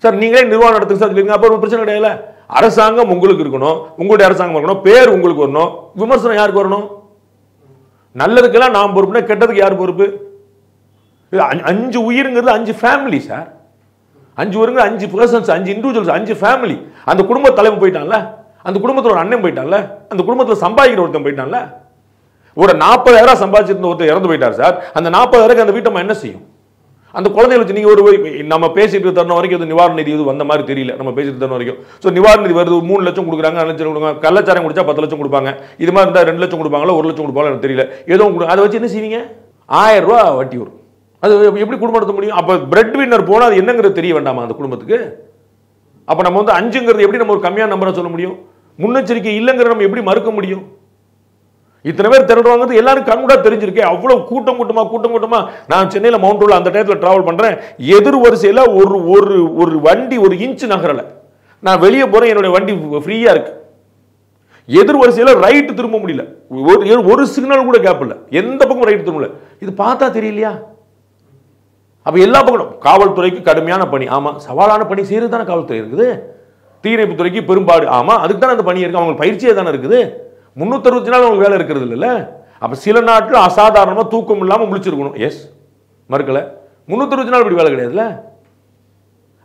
சார். நீங்களே நிர்வாகம் நடத்துங்க சார் சொல்லுங்க, அப்போ பிரச்சனை கிடையாது. அரசாங்கம் உங்களுக்கு இருக்கணும், உங்களுடைய அரசாங்கம் இருக்கணும், பேர் உங்களுக்கு வரணும், விமர்சனம் யாருக்கு வரணும்? நல்லதுக்கெல்லாம் நாம் பொறுப்புனா கெட்டதுக்கு யார் பொறுப்பு? 5 உயிருங்கிறது 5 family sir. 5 உயிருங்க 5 persons, 5 individuals, 5 family. அந்த குடும்ப தலைமை போயிட்டான்ல, அந்த குடும்பத்தில் ஒரு அண்ணன் போயிட்டான்ல, அந்த குடும்பத்தில் சம்பாதிக்கிற ஒருத்தன் போயிட்டான்ல. ஒரு 40,000 சம்பாதிச்சிருந்த ஒருத்தர் இறந்து போயிட்டார் சார். அந்த 40,000 அந்த வீட்டை என்ன செய்யும்? அந்த குழந்தைகளை வச்சு நீங்க ஒரு நம்ம பேசிட்டு தரணும் வரைக்கும் இது நிவாரண நிதி இது வந்த மாதிரி தெரியல. நம்ம பேசிட்டு தரணும் வரைக்கும் ஸோ நிவாரண நிதி வருது, 3 லட்சம் கொடுக்குறாங்க, 5 லட்சம் கொடுக்குறாங்க. கள்ளச்சாரம் குடிச்சா 10 லட்சம் கொடுப்பாங்க. இது மாதிரி இருந்தால் 2 லட்சம் கொடுப்பாங்களா, 1 லட்சம் கொடுப்பாங்களா எனக்கு தெரியல. ஏதோ அதை வச்சு என்ன செய்வீங்க? 1000 ரூபா வட்டி வரும். அது எப்படி குடும்பம் நடத்த முடியும்? அப்போ பிரெட் வின்னர் போனால் அது என்னங்கிறது தெரிய வேண்டாமா அந்த குடும்பத்துக்கு? அப்போ நம்ம வந்து 5ங்கிறது எப்படி நம்ம ஒரு கம்மியான நம்பரை சொல்ல முடியும்? முன்னெச்சரிக்கை இல்லைங்கிறத நம்ம எப்படி மறுக்க முடியும்? இத்தனை பேர் திரடுவாங்க, எல்லாரும் கண்கூடா தெரிஞ்சிருக்கேன். அவ்வளவு கூட்டம் கூட்டமா நான் சென்னையில் மவுண்ட் ரோட்ல அந்த டயத்தில் டிராவல் பண்றேன். எதிர் வரிசையில் ஒரு வண்டி 1 இன்ச் நகரல. நான் வெளியே போறேன், என்னுடைய வண்டி ஃப்ரீயா இருக்கு. எதிர் வரிசையில் ரைட் திரும்ப முடியல, ஒரு சிக்னல் கூட கேப் இல்லை, எந்த பக்கம் ரைட் திரும்பல. இது பார்த்தா தெரியலையா? அப்ப எல்லா பக்கம் காவல்துறைக்கு கடுமையான பணி. ஆமா, சவாலான பணி செய்யறது தானே காவல்துறை இருக்குது. தீயணைப்பு துறைக்கு பெரும்பாடு. ஆமா, அதுக்கு தானே அந்த பணி இருக்கு. அவங்களுக்கு பயிற்சியே தானே இருக்குது. 360 நாள் அவங்களுக்கு வேலை இருக்கிறது இல்ல. அப்ப சில நாட்கள் அசாதாரணமா தூக்கம் இல்லாம முழிச்சிருக்கணும். எஸ், மறுக்கல. 360 நாள் இப்படி வேலை கிடையாதுல்ல.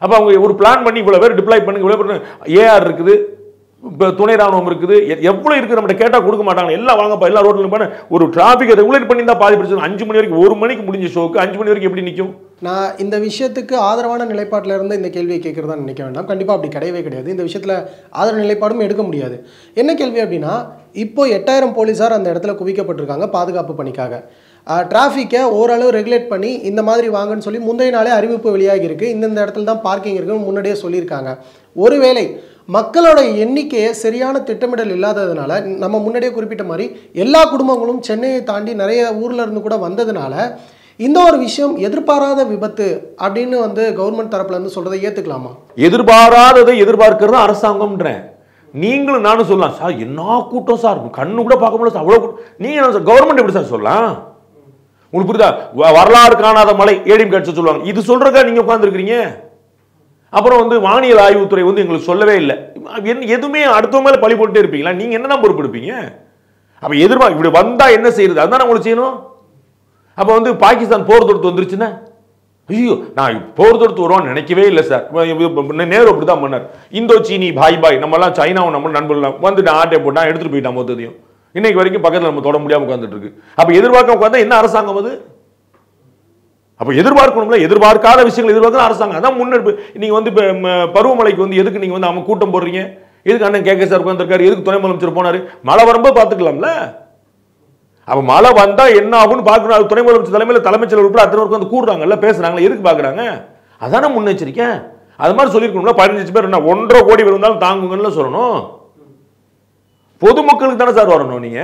அப்ப அவங்க ஒரு பிளான் பண்ணி இவ்வளவு பேர் டிப்ளாய் பண்ணுங்க, இவ்வளவு பேர் ஏஆர் இருக்குது, துணை ராணுவம் இருக்குது, எவ்வளவு இருக்கு நம்ம கேட்டா கொடுக்க மாட்டாங்க. எல்லாம் வாங்கப்பா, எல்லா ரோட்ல பண்ண ஒரு டிராபிக் ரெகுலேட் பண்ணி தான் பாதி பிரச்சனை. 5 மணி வரைக்கும், 1 மணிக்கு முடிஞ்ச ஷோக்கு 5 மணி வரைக்கும் எப்படி நிற்கும்? நான் இந்த விஷயத்துக்கு ஆதரவான நிலைப்பாட்டில் இருந்து இந்த கேள்வியை கேட்கறதா நினைக்க வேண்டாம். கண்டிப்பாக அப்படி கிடையவே கிடையாது. இந்த விஷயத்தில் ஆதரவு நிலைப்பாடும் எடுக்க முடியாது. என்ன கேள்வி அப்படின்னா, இப்போ 8000 போலீஸார் அந்த இடத்துல குவிக்கப்பட்டிருக்காங்க பாதுகாப்பு பணிக்காக. டிராஃபிக்கை ஓரளவு ரெகுலேட் பண்ணி இந்த மாதிரி வாங்கன்னு சொல்லி முந்தைய நாளே அறிவிப்பு வெளியாகி இருக்கு. இந்தந்த இடத்துல தான் பார்க்கிங் இருக்குன்னு முன்னாடியே சொல்லியிருக்காங்க. ஒருவேளை மக்களோட எண்ணிக்கையை சரியான திட்டமிடல் இல்லாததுனால, நம்ம முன்னாடியே குறிப்பிட்ட மாதிரி எல்லா குடும்பங்களும் சென்னையை தாண்டி நிறைய ஊர்ல இருந்து கூட வந்ததுனால இந்த ஒரு விஷயம் எதிர்பாராத விபத்து அப்படின்னு வந்து கவர்மெண்ட் தரப்புல இருந்து சொல்றதை ஏத்துக்கலாமா? எதிர்பாராததை எதிர்பார்க்கிறது அரசாங்கம்ன்றேன். நீங்களும் நானும் சொல்லலாம் சார், என்ன கூட்டம் சார், கண்ணு கூட பார்க்க முடியல சார், அவ்வளவு நீங்க கவர்மெண்ட் எப்படி சார் சொல்லலாம்? உங்களுக்கு புரியுதா? வரலாறு காணாத மலை ஏடிஎம் கட்சி சொல்லுவாங்க. இது சொல்றதா நீங்க உட்கார்ந்துருக்கீங்க. அப்புறம் வந்து வானியல் ஆய்வுத்துறை வந்து எங்களுக்கு சொல்லவே இல்லை. எதுவுமே அடுத்த மேல பழி போட்டுட்டே இருப்பீங்களா? நீங்க என்னதான் பொறுப்பெடுப்பீங்க? அப்ப எதிர்பார்க்க இப்படி வந்தா என்ன செய்யறது? அதுதான் உங்களுக்கு செய்யணும். அப்ப வந்து பாகிஸ்தான் போர் தொடுத்து வந்துருச்சுன்னா, ஐயோ நான் போர் தொடுத்து வருவான்னு நினைக்கவே இல்லை சார். நேரு அப்படிதான் பண்ணார். இந்தோ சீனி பாய் பாய், நம்ம எல்லாம் சைனாவும் நம்ம நண்பர்கள் வந்துட்டு ஆட்டை போட்டா எடுத்துட்டு போயிட்டான் மொத்தத்தையும். இன்னைக்கு வரைக்கும் பக்கத்தில் நம்ம தொட முடியாம உட்காந்துட்டு இருக்கு. அப்ப எதிர்பார்க்க உட்காந்தா என்ன அரசாங்கம் அது? அப்ப எதிர்பார்க்கணும்ல, எதிர்பார்க்காத விஷயங்கள் எதிர்பார்க்க அரசாங்கம் அதான் முன்னெடுப்பு. நீங்க வந்து பருவமழைக்கு வந்து எதுக்கு நீங்க வந்து அவங்க கூட்டம் போடுறீங்க? எதுக்கு அண்ணன் கேகே சார் உட்காந்துருக்காரு, எதுக்கு துணை முதலமைச்சர் போனாரு? மழை வரும்போது பாத்துக்கலாம்ல. அப்ப மழை வந்தா என்ன ஆகும்னு பாக்கணும். துணை முதலமைச்சர் தலைமையில் தலைமைச் செயலர் உட்பட அத்தனை பேருக்கு வந்து கூடுறாங்கல்ல, பேசுறாங்களா, எதுக்கு பாக்குறாங்க? அதான முன்னெச்சரிக்கை. அது மாதிரி சொல்லிருக்கணும்ல. 15 பேர் என்ன 1.5 கோடி இருந்தாலும் தாங்குங்கன்னு சொல்லணும். பொதுமக்களுக்கு தானே சார் வரணும் நீங்க.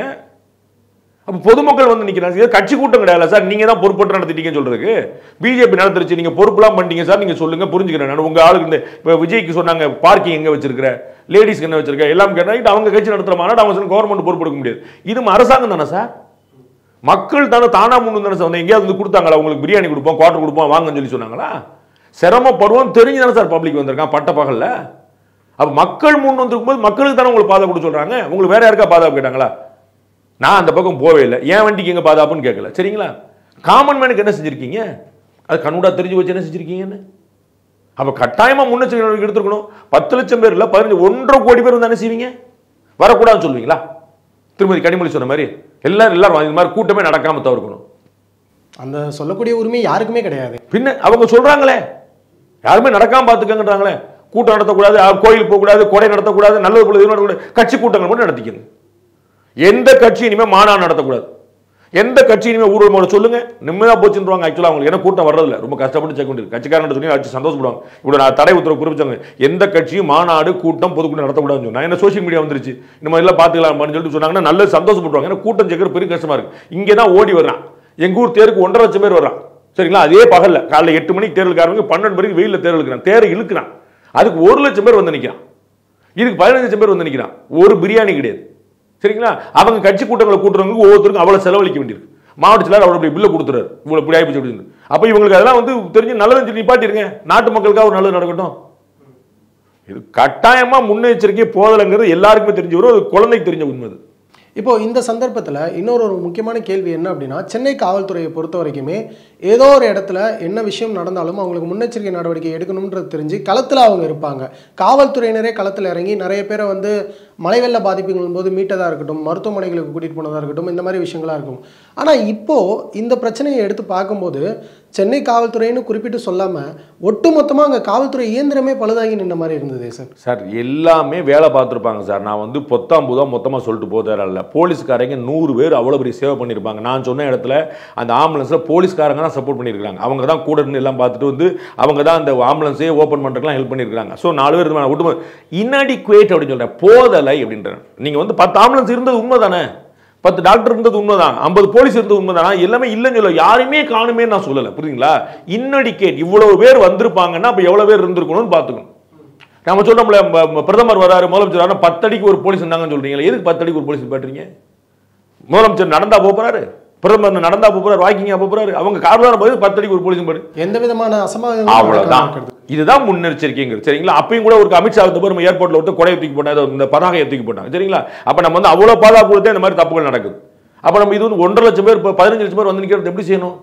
அப்ப பொதுமக்கள் வந்து நிக்கிறாங்க. கட்சி கூட்டம் கிடையாது சார், நீங்க தான் பொறுப்பேற்று நடத்திட்டீங்கன்னு சொல்றதுக்கு. பிஜேபி நடந்துருச்சு, நீங்க பொறுப்புலாம் பண்ணிட்டீங்க சார், நீங்க சொல்லுங்க, புரிஞ்சுக்கிறேன். உங்க ஆளுக்கு இப்ப விஜய்க்கு சொன்னாங்க பார்க்கிங் எங்க வச்சிருக்கிற, லேடிஸ்க்கு என்ன வச்சிருக்க, எல்லாம் கேட்டா அவங்க கட்சி நடத்துற மாநாடு அவங்க கவர்மெண்ட் பொறுப்பு எடுக்க முடியாது. இது அரசாங்கம் தானே சார்? மக்கள் தானே தானா முன்னு தானே சார். எங்கேயாவது வந்து கொடுத்தாங்களா? உங்களுக்கு பிரியாணி கொடுப்போம், குவார்டர் கொடுப்போம் வாங்கன்னு சொல்லி சொன்னாங்களா? சிரமப்படுவோம் தெரிஞ்சு தானே சார் பப்ளிக் வந்திருக்கான் பட்ட பகல்ல. அப்ப மக்கள் முன் வந்திருக்கும் போது மக்களுக்கு தானே உங்களுக்கு பாதுகாப்பு கொடுக்க சொல்றாங்க. உங்களுக்கு வேற யாருக்கா பாதுகாப்பு கேட்டாங்களா? நான் அந்த பக்கம் போவே இல்லை, என் வண்டிக்கு எங்க பாதுகாப்புன்னு கேட்கல. சரிங்களா? காமன் மேனுக்கு என்ன செஞ்சிருக்கீங்க? அது கண்கூடா தெரிஞ்சு வச்சு என்ன செஞ்சிருக்கீங்கன்னு. அப்ப கட்டாயமா முன்னெச்சரிக்கை எடுத்துக்கணும். 10 லட்சம் பேர் இல்ல 1.5 கோடி பேர் வந்து என்ன செய்வீங்க? வரக்கூடாதுன்னு சொல்லுவீங்களா? திருமதி கனிமொழி சொன்ன மாதிரி எல்லாரும் இந்த மாதிரி கூட்டமே நடக்காம தவிர்க்கணும். அந்த சொல்லக்கூடிய உரிமை யாருக்குமே கிடையாது. பின்ன அவங்க சொல்றாங்களே, யாருமே நடக்காம பாத்துக்கங்கன்றாங்களே. கூட்டம் நடத்தக்கூடாது, கோயிலுக்கு போகக்கூடாது, கொடை நடத்தக்கூடாது, நல்லது பொழுது நடத்தக்கூடாது, கட்சி கூட்டங்கள் மட்டும் நடத்திக்கணும். எந்த கட்சி இனிமே மாநாடு நடத்தக்கூடாது, எந்த கட்சி இனிமே ஊர்வலம் சொல்லுங்க, நிம்மதியா போச்சுருவாங்க. ஆக்சுவலா அவங்களுக்கு என்ன கூட்டம் வர்றதில்ல, ரொம்ப கஷ்டப்பட்டு செக் பண்ணி கட்சிக்காரன் சொல்லி வச்சு சந்தோஷப்படுவாங்க. இப்படி நான் தடை உத்தரவு குறிப்பிச்சாங்க, எந்த கட்சியும் மாநாடு கூட்டம் பொதுக்கூட்டம் நடத்தக்கூடாதுன்னு சொன்னா என்ன சோசியல் மீடியா வந்துருச்சு, இந்த மாதிரி எல்லாம் பாத்துக்கலாம் சொல்லிட்டு சொன்னாங்கன்னா நல்ல சந்தோஷப்படுவாங்க. ஏன்னா கூட்டம் சேர்க்கிற பெரிய கஷ்டமா இருக்கு. இங்கதான் ஓடி வர்றான். எங்க ஊர் தேருக்கு 1.5 லட்சம் பேர் வர்றான். சரிங்களா? அதே பகல்ல காலைல 8 மணிக்கு தேர்தலுக்காரங்க 12 மணிக்கு வெயில தேர் இழுக்கிறான், தேரை இழுக்கிறான். அதுக்கு 1 லட்சம் பேர் வந்து நிற்கிறான். இதுக்கு 15 லட்சம் பேர் வந்து நிற்கிறான். ஒரு பிரியாணி கிடையாது. சரிங்களா? அவங்க கட்சி கூட்டங்களை கூட்டுறவங்களுக்கு ஒவ்வொருத்தருக்கும் அவ்வளவு செலவழிக்க வேண்டியிருக்கு. மாவட்ட செயலாளர் அவருடைய பில்லை கொடுத்துறாரு, இவ்வளவு இப்படி ஆயிப்போச்சு அப்படின்னு. அப்ப இவங்களுக்கு அதெல்லாம் வந்து தெரிஞ்சு நல்லது நிப்பாட்டிருங்க, நாட்டு மக்களுக்காக ஒரு நல்லது நடக்கட்டும். இது கட்டாயமா முன்னெச்சரிக்கை போதலைங்கிறது எல்லாருக்குமே தெரிஞ்ச வரும், அது குழந்தைக்கு தெரிஞ்ச உண்மை. இப்போ இந்த சந்தர்ப்பத்தில் இன்னொரு முக்கியமான கேள்வி என்ன அப்படின்னா, சென்னை காவல்துறையை பொறுத்த வரைக்குமே ஏதோ ஒரு இடத்துல என்ன விஷயம் நடந்தாலும் அவங்களுக்கு முன்னெச்சரிக்கை நடவடிக்கை எடுக்கணும்ன்றது தெரிஞ்சு களத்தில் அவங்க இருப்பாங்க. காவல்துறையினரே களத்தில் இறங்கி நிறைய பேரை வந்து மழை வெள்ள பாதிப்புகள் போது மீட்டதாக இருக்கட்டும், மருத்துவமனைகளுக்கு கூட்டிகிட்டு போனதாக இருக்கட்டும், இந்த மாதிரி விஷயங்களாக இருக்கும். ஆனால் இப்போது இந்த பிரச்சனையை எடுத்து பார்க்கும்போது சென்னை காவல்துறைன்னு குறிப்பிட்டு சொல்லாமல் ஒட்டுமொத்தமாக அங்கே காவல்துறை இயந்திரமே பழுதாகி நின்ற மாதிரி இருந்தது சார். எல்லாமே வேலை பார்த்துருப்பாங்க சார். நான் வந்து பொத்தாம்பூதா மொத்தமாக சொல்லிட்டு போதாரில்ல, போலீஸ்காரங்க 100 பேர் அவ்வளோ பெரிய சேவை பண்ணியிருப்பாங்க. நான் சொன்ன இடத்துல அந்த ஆம்புலன்ஸில் போலீஸ்காரங்க தான் சப்போர்ட் பண்ணியிருக்காங்க. அவங்க தான் கூட இருந்து எல்லாம் பார்த்துட்டு வந்து அவங்க தான் அந்த ஆம்புலன்ஸே ஓப்பன் பண்ணுறதுலாம் ஹெல்ப் பண்ணியிருக்காங்க. ஸோ 4 பேர் ஒட்டுமொத்த இன்அடிக்குவேட் அப்படின்னு சொல்கிறேன், போதலை அப்படின்றேன். நீங்கள் வந்து 10 ஆம்புலன்ஸ் இருந்தது உண்மை தானே, 10 டாக்டர் இருந்தது உண்மைதான், 50 போலீஸ் இருந்தது உண்மைதானா, எல்லாமே இல்லைன்னு சொல்ல, யாருமே காணுமே நான் சொல்லலை, புரியுதுங்களா? இன்அடிக்கேட் இவ்வளவு பேர் வந்திருப்பாங்கன்னா அப்போ எவ்வளோ பேர் இருந்திருக்கணும்னு பார்த்துக்கணும். நம்ம சொல்றோம்ல, பிரதமர் வராரு, முதலமைச்சர் 10 அடிக்கு ஒரு போலீஸ் இருந்தாங்கன்னு சொல்றீங்களா? எதுக்கு 10 அடிக்கு ஒரு போலீஸ் பாட்டுறீங்க? முதலமைச்சர் நடந்தா போறாரு, பிரதமர் நடந்தா போறாரு, வாக்கிங்கா போறாரு, அவங்க கார்ல போது 10 அடிக்கு ஒரு போலீஸ் பாரு, எந்த விதமான அசம்பாவிதம் அவ்வளவுதான். இதுதான் முன்னெச்சரிக்கைங்கிறது, சரிங்களா? அப்பயும் கூட ஒரு அமித்ஷா நம்ம ஏர்போர்ட்ல ஒருத்தர் கொடையை தூக்கி போட்டாங்க, இந்த பதாகையை தூக்கி போட்டாங்க, சரிங்களா? அப்ப நம்ம வந்து அவ்வளவு பாதுகாப்பு கொடுத்தே இந்த மாதிரி தப்புகள் நடக்குது. அப்ப நம்ம இது வந்து 1.5 லட்சம் பேர் 15 லட்சம் பேர் வந்து நிக்கிறது எப்படி செய்யணும்?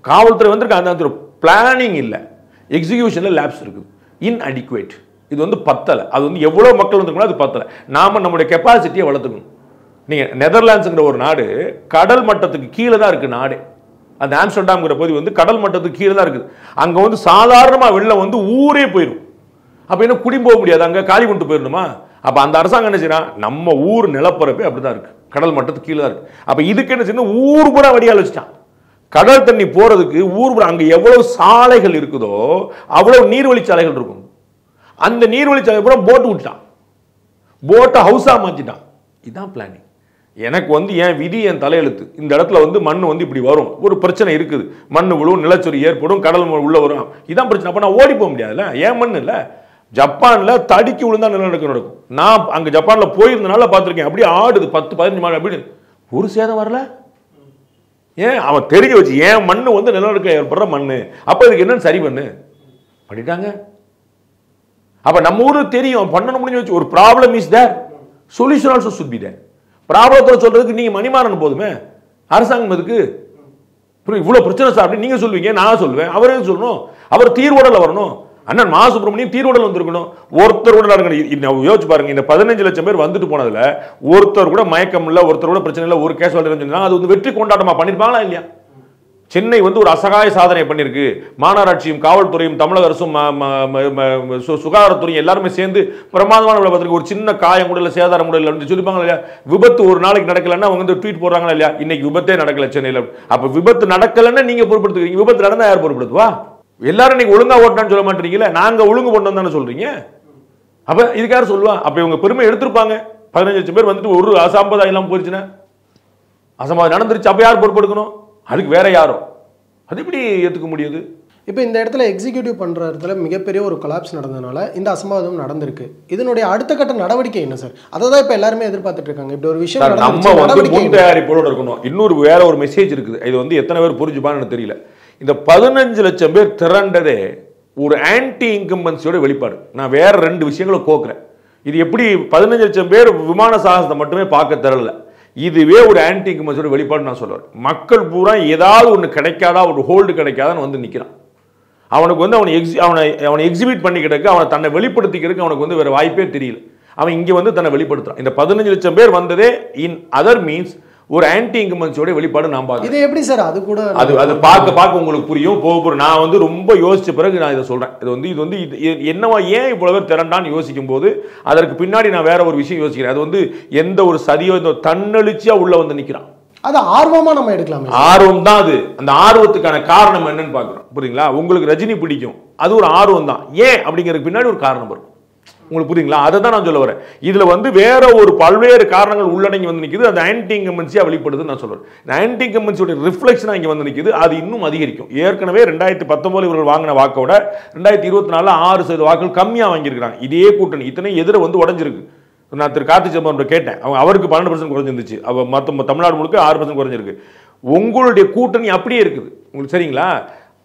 காவல்துறை வந்திருக்காங்க, அந்த பிளானிங் இல்ல, எக்ஸிகியூஷன்ல லேப்ஸ் இருக்குது, இன்அடிக்குவேட். இது வந்து பத்தலை. அது வந்து எவ்வளவு மக்கள் வந்திருக்கணும், அது பத்தலை. நாம நம்முடைய கெப்பாசிட்டியை வளர்த்துக்கணும். நீங்க நெதர்லாண்ட்ஸ்ங்கிற ஒரு நாடு கடல் மட்டத்துக்கு கீழே தான் இருக்கு நாடு. அந்த ஆம்ஸ்டர்டாம்ங்கிற பகுதி வந்து கடல் மட்டத்துக்கு கீழே தான் இருக்குது. அங்க வந்து சாதாரணமா வெள்ளம் வந்து ஊரே போயிடும். அப்ப என்ன குடி போக முடியாது, அங்க காலி கொண்டு போயிடணுமா? அப்ப அந்த அரசாங்கம் என்ன செய்யறான், நம்ம ஊர் நிலப்பரப்பே அப்படிதான் இருக்கு, கடல் மட்டத்துக்கு கீழே தான் இருக்கு. அப்ப இதுக்கு என்ன செய்யணும், ஊர் பூரா வடியால் வச்சுட்டான். கடல் தண்ணி போறதுக்கு ஊர் பூரா அங்க எவ்வளவு சாலைகள் இருக்குதோ அவ்வளவு நீர்வழி சாலைகள் இருக்கும். அந்த நீர்வழி சாலை பூரா போட்டு விட்டுட்டான், போட்டை ஹவுஸா மாத்திட்டான். இதுதான் பிளானிங். எனக்கு வந்து என் விதி, என் தலையெழுத்து. இந்த இடத்துல வந்து மண் வந்து இப்படி வரும், ஒரு பிரச்சனை இருக்குது, மண் விழுவும், நிலச்சொரி ஏற்படும், கடல் உள்ள வரும், இதான் பிரச்சனை. அப்ப நான் ஓடி போக முடியாதுல்ல, ஏன் மண் இல்ல. ஜப்பான்ல தடிக்கி விழுந்தா நிலநடுக்கம் நடக்கும். நான் அங்க ஜப்பான்ல போயிருந்தனால பார்த்திருக்கேன், அப்படியே ஆடுது 10-15 மாதம் அப்படின்னு, ஒரு சேதம் வரல. ஏன் அவன் தெரிஞ்சு வச்சு, ஏன் மண்ணு வந்து நிலநடுக்கம் ஏற்படுற மண்ணு, அப்ப இதுக்கு என்னன்னு சரி பண்ணு பண்ணிட்டாங்க. அப்ப நம்ம ஊருக்கு தெரியும் பண்ணணும் முடிஞ்சு வச்சு. ஒரு problem is there, solution also should be there. ப்ராப்ளத்தை சொல்றதுக்கு நீங்க மணிமாறன் போதுமே, அரசாங்கம் எதுக்கு? இவ்வளவு பிரச்சனை சார் அப்படின்னு நீங்க சொல்லுவீங்க, நான் சொல்லுவேன், அவரே சொல்லணும். அவர் தீர்வோடல வரணும். அண்ணன் மா சுப்பிரமணியம் தீர்வோடல் வந்திருக்கணும். ஒருத்தர் கூட நடக்கணும். யோசிச்சு பாருங்க, இந்த 15 லட்சம் பேர் வந்துட்டு போனதுல ஒருத்தர் கூட மயக்கம் இல்ல, ஒருத்தர் கூட பிரச்சனை இல்ல, ஒரு கேஸ் சொன்னா அது வந்து வெற்றி கொண்டாட்டமா பண்ணிருப்பாங்களா இல்லையா? சென்னை வந்து ஒரு அசகாய சாதனை பண்ணிருக்கு. மாநகராட்சியும் காவல்துறையும் தமிழக அரசும் சுகாதாரத்துறையும் எல்லாருமே சேர்ந்து பிரமாதமான விளையாட்டு. ஒரு சின்ன காயம் கூட இல்லை, சேதாரம் கூட இல்லை சொல்லிப்பாங்க இல்லையா? விபத்து ஒரு நாளைக்கு நடக்கலன்னா அவங்க வந்து ட்வீட் போடுறாங்களா இல்லையா? இன்னைக்கு விபத்தே நடக்கல சென்னையில். அப்ப விபத்து நடக்கலன்னா நீங்க பொறுப்படுத்துறீங்க, விபத்து நடந்தா யார் பொறுப்படுத்துவா? எல்லாரும் இன்னைக்கு ஒழுங்கா ஓட்டினான்னு சொல்ல மாட்டீங்களா? நாங்க ஒழுங்கு பண்ணோம் தானே சொல்றீங்க. அப்ப இதுக்கு யார் சொல்லுவா? அப்ப இவங்க பெருமை எடுத்திருப்பாங்க. 15 லட்சம் பேர் வந்துட்டு ஒரு அசம்பாதம் இல்லாம போயிருச்சுன்னா, அசம்பாதம் நடந்துருச்சு, அப்ப யார் பொறுப்பெடுக்கணும்? அதுக்கு வேற யாரோ. அது எப்படி ஏற்றுக்க முடியுது? இப்போ இந்த இடத்துல எக்ஸிக்யூட்டிவ் பண்ணுற இடத்துல மிகப்பெரிய ஒரு கொலாப்ஸ் நடந்ததுனால இந்த அசம்பாவிதம் நடந்திருக்கு. இதனுடைய அடுத்த கட்ட நடவடிக்கை என்ன சார்? அதை தான் இப்போ எல்லாருமே எதிர்பார்த்துட்டு இருக்காங்க. இப்படி ஒரு விஷயம் நம்ம வந்து முன் தயாரிப்போடு இருக்கணும். இன்னொரு வேற ஒரு மெசேஜ் இருக்குது. இது வந்து எத்தனை பேர் புரிஞ்சுப்பான்னு தெரியல. இந்த 15 லட்சம் பேர் திரண்டதே ஒரு ஆன்டி இன்கம்பன்சியோட வெளிப்பாடு. நான் வேற 2 விஷயங்களை கோக்குறேன். இது எப்படி 15 லட்சம் பேர் விமான சாகசத்தை மட்டுமே பார்க்க தரல, இதுவே ஒரு ஆன்டி இன்கம்பன்சியோட வெளிப்பாடு நான் சொல்லுவேன். மக்கள் பூரா ஏதாவது ஒன்று கிடைக்காதா, ஒரு ஹோல்டு கிடைக்காதான்னு வந்து நிற்கிறான். அவனுக்கு வந்து அவனை எக்ஸிபிட் பண்ணி கிடக்கு, அவனை தன்னை வெளிப்படுத்திக்கிறதுக்கு அவனுக்கு வந்து வேற வாய்ப்பே தெரியல. அவன் இங்கே வந்து தன்னை வெளிப்படுத்துறான். இந்த 15 லட்சம் பேர் வந்ததே இன் அதர் மீன்ஸ் ஒரு ஆன்டி இன்கம்பன்சியோட வெளிப்பாடு நான் பார்க்கிறேன். இது எப்படி சார்? அது கூட அது பார்க்க உங்களுக்கு புரியும் போக. நான் வந்து ரொம்ப யோசிச்ச பிறகு நான் இதை சொல்றேன். இது வந்து என்னவா ஏன் இவ்வளவு பேர் திரண்டான்னு யோசிக்கும் போது அதற்கு பின்னாடி நான் வேற ஒரு விஷயம் யோசிக்கிறேன். அது வந்து எந்த ஒரு சதியோ தன்னெழுச்சியா உள்ள வந்து நிக்கிறான். அது ஆர்வமா நம்ம எடுக்கலாம். ஆர்வம் தான் அது. அந்த ஆர்வத்துக்கான காரணம் என்னன்னு பாக்குறோம். புரியுங்களா? உங்களுக்கு ரஜினி பிடிக்கும், அது ஒரு ஆர்வம் தான். ஏன் அப்படிங்கிறதுக்கு பின்னாடி ஒரு காரணம் இருக்கும். உங்களுக்கு புரியுங்களா? அதை தான் நான் சொல்ல வரேன். இதுல வந்து வேற ஒரு பல்வேறு காரணங்கள் உள்ளடங்கி வந்து நிற்குது. அது ஆன்டி இன்கம்பன்சியா வெளிப்படுதுன்னு நான் சொல்றேன். ஆன்டி இன்கம்பன்சியோட ரிஃப்ளெக்ஷனா இங்க வந்து நிற்குது. அது இன்னும் அதிகரிக்கும். ஏற்கனவே 2019 இவர்கள் வாங்கின வாக்கோட 2024 6% வாக்குகள் கம்மியா வாங்கியிருக்காங்க. இதே கூட்டணி இத்தனை எதிர வந்து உடஞ்சிருக்கு. நான் திரு கார்த்தி சிதம்பரம் கேட்டேன், அவருக்கு 12% குறைஞ்சிருந்துச்சு. மொத்த தமிழ்நாடு முழுக்க 6% குறைஞ்சிருக்கு. உங்களுடைய கூட்டணி அப்படியே இருக்குது உங்களுக்கு, சரிங்களா?